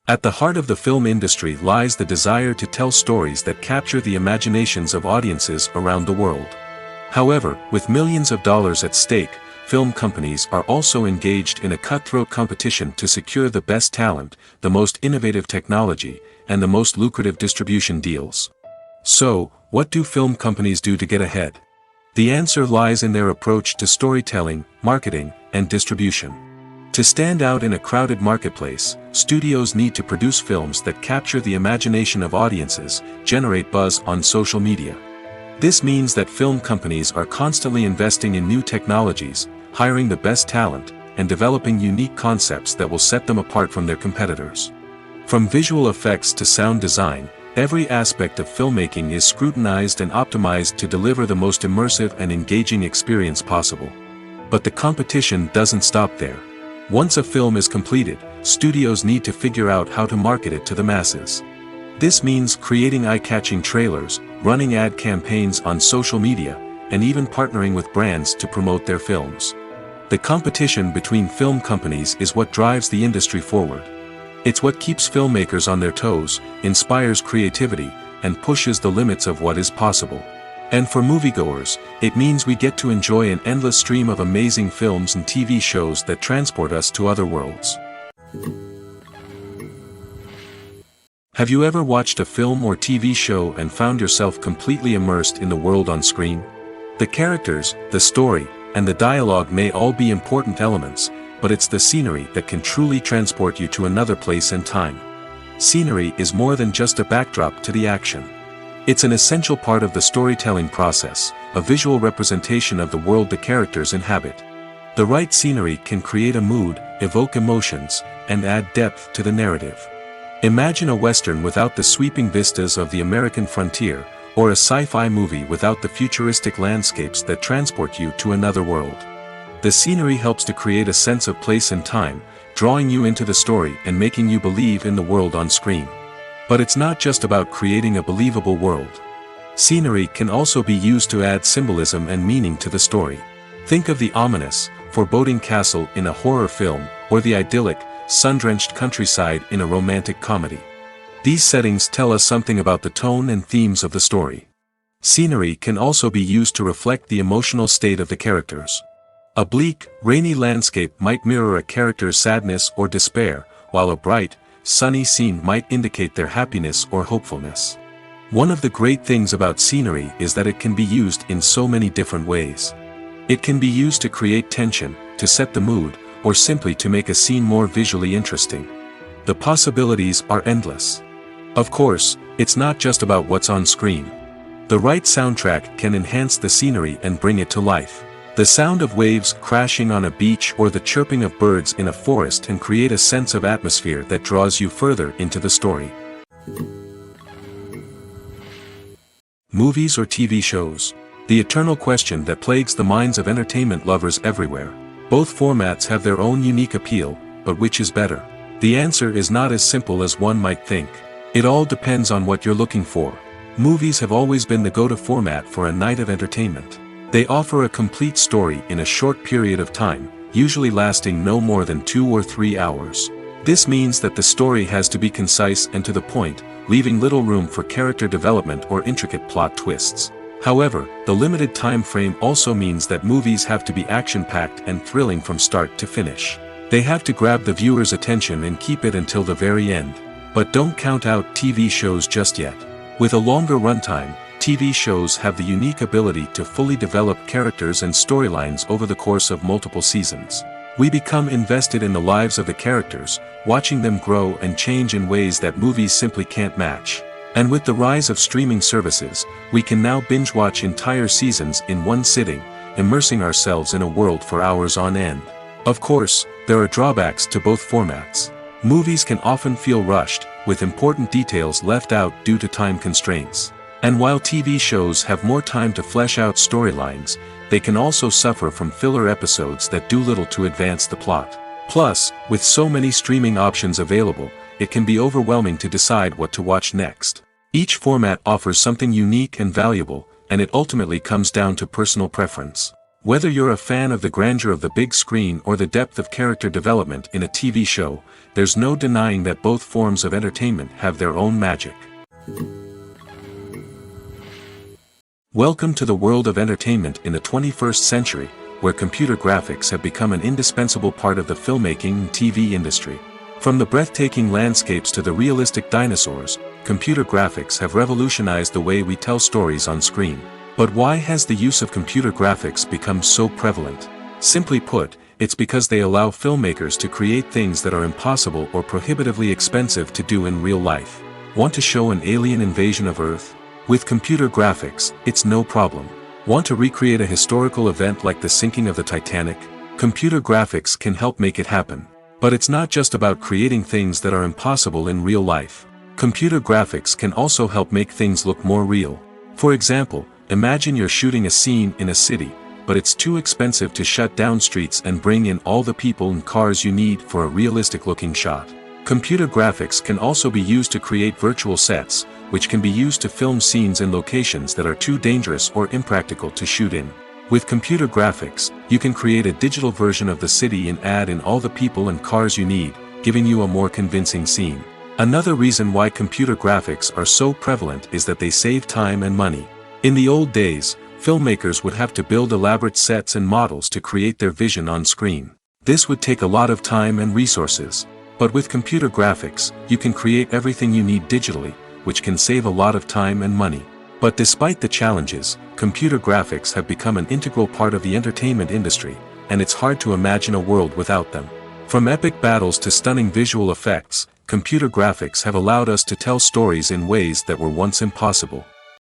At the heart of the film industry lies the desire to tell stories that capture the imaginations of audiences around the world. However, with millions of dollars at stake, film companies are also engaged in a cutthroat competition to secure the best talent, the most innovative technology, and the most lucrative distribution deals. So, what do film companies do to get ahead? The answer lies in their approach to storytelling, marketing, and distribution. To stand out in a crowded marketplace, studios need to produce films that capture the imagination of audiences, generate buzz on social media. This means that film companies are constantly investing in new technologies, hiring the best talent, and developing unique concepts that will set them apart from their competitors. From visual effects to sound design, every aspect of filmmaking is scrutinized and optimized to deliver the most immersive and engaging experience possible. But the competition doesn't stop there. Once a film is completed, studios need to figure out how to market it to the masses. This means creating eye-catching trailers, running ad campaigns on social media, and even partnering with brands to promote their films. The competition between film companies is what drives the industry forward. It's what keeps filmmakers on their toes, inspires creativity, and pushes the limits of what is possible. And for moviegoers, it means we get to enjoy an endless stream of amazing films and TV shows that transport us to other worlds. Have you ever watched a film or TV show and found yourself completely immersed in the world on screen? The characters, the story, and the dialogue may all be important elements, but it's the scenery that can truly transport you to another place and time. Scenery is more than just a backdrop to the action. It's an essential part of the storytelling process, a visual representation of the world the characters inhabit. The right scenery can create a mood, evoke emotions, and add depth to the narrative. Imagine a Western without the sweeping vistas of the American frontier, or a sci-fi movie without the futuristic landscapes that transport you to another world. The scenery helps to create a sense of place and time, drawing you into the story and making you believe in the world on screen. But it's not just about creating a believable world. Scenery can also be used to add symbolism and meaning to the story. Think of the ominous, foreboding castle in a horror film, or the idyllic, sun-drenched countryside in a romantic comedy. These settings tell us something about the tone and themes of the story. Scenery can also be used to reflect the emotional state of the characters. A bleak, rainy landscape might mirror a character's sadness or despair, while a bright, sunny scene might indicate their happiness or hopefulness. One of the great things about scenery is that it can be used in so many different ways. It can be used to create tension, to set the mood, or simply to make a scene more visually interesting. The possibilities are endless. Of course, it's not just about what's on screen. The right soundtrack can enhance the scenery and bring it to life. The sound of waves crashing on a beach or the chirping of birds in a forest can create a sense of atmosphere that draws you further into the story. Movies or TV shows? The eternal question that plagues the minds of entertainment lovers everywhere. Both formats have their own unique appeal, but which is better? The answer is not as simple as one might think. It all depends on what you're looking for. Movies have always been the go-to format for a night of entertainment. They offer a complete story in a short period of time, usually lasting no more than 2 or 3 hours. This means that the story has to be concise and to the point, leaving little room for character development or intricate plot twists. However, the limited time frame also means that movies have to be action-packed and thrilling from start to finish. They have to grab the viewer's attention and keep it until the very end. But don't count out TV shows just yet. With a longer runtime, TV shows have the unique ability to fully develop characters and storylines over the course of multiple seasons. We become invested in the lives of the characters, watching them grow and change in ways that movies simply can't match. And with the rise of streaming services, we can now binge-watch entire seasons in one sitting, immersing ourselves in a world for hours on end. Of course, there are drawbacks to both formats. Movies can often feel rushed, with important details left out due to time constraints. And while TV shows have more time to flesh out storylines, they can also suffer from filler episodes that do little to advance the plot. Plus, with so many streaming options available, it can be overwhelming to decide what to watch next. Each format offers something unique and valuable, and it ultimately comes down to personal preference. Whether you're a fan of the grandeur of the big screen or the depth of character development in a TV show, there's no denying that both forms of entertainment have their own magic. Welcome to the world of entertainment in the 21st century, where computer graphics have become an indispensable part of the filmmaking and TV industry. From the breathtaking landscapes to the realistic dinosaurs, computer graphics have revolutionized the way we tell stories on screen. But why has the use of computer graphics become so prevalent? Simply put, it's because they allow filmmakers to create things that are impossible or prohibitively expensive to do in real life. Want to show an alien invasion of Earth? With computer graphics, it's no problem. Want to recreate a historical event like the sinking of the Titanic? Computer graphics can help make it happen. But it's not just about creating things that are impossible in real life. Computer graphics can also help make things look more real. For example, imagine you're shooting a scene in a city, but it's too expensive to shut down streets and bring in all the people and cars you need for a realistic-looking shot. Computer graphics can also be used to create virtual sets, which can be used to film scenes in locations that are too dangerous or impractical to shoot in. With computer graphics, you can create a digital version of the city and add in all the people and cars you need, giving you a more convincing scene. Another reason why computer graphics are so prevalent is that they save time and money. In the old days, filmmakers would have to build elaborate sets and models to create their vision on screen. This would take a lot of time and resources. But with computer graphics, you can create everything you need digitally, which can save a lot of time and money. But despite the challenges, computer graphics have become an integral part of the entertainment industry, and it's hard to imagine a world without them. From epic battles to stunning visual effects, computer graphics have allowed us to tell stories in ways that were once impossible.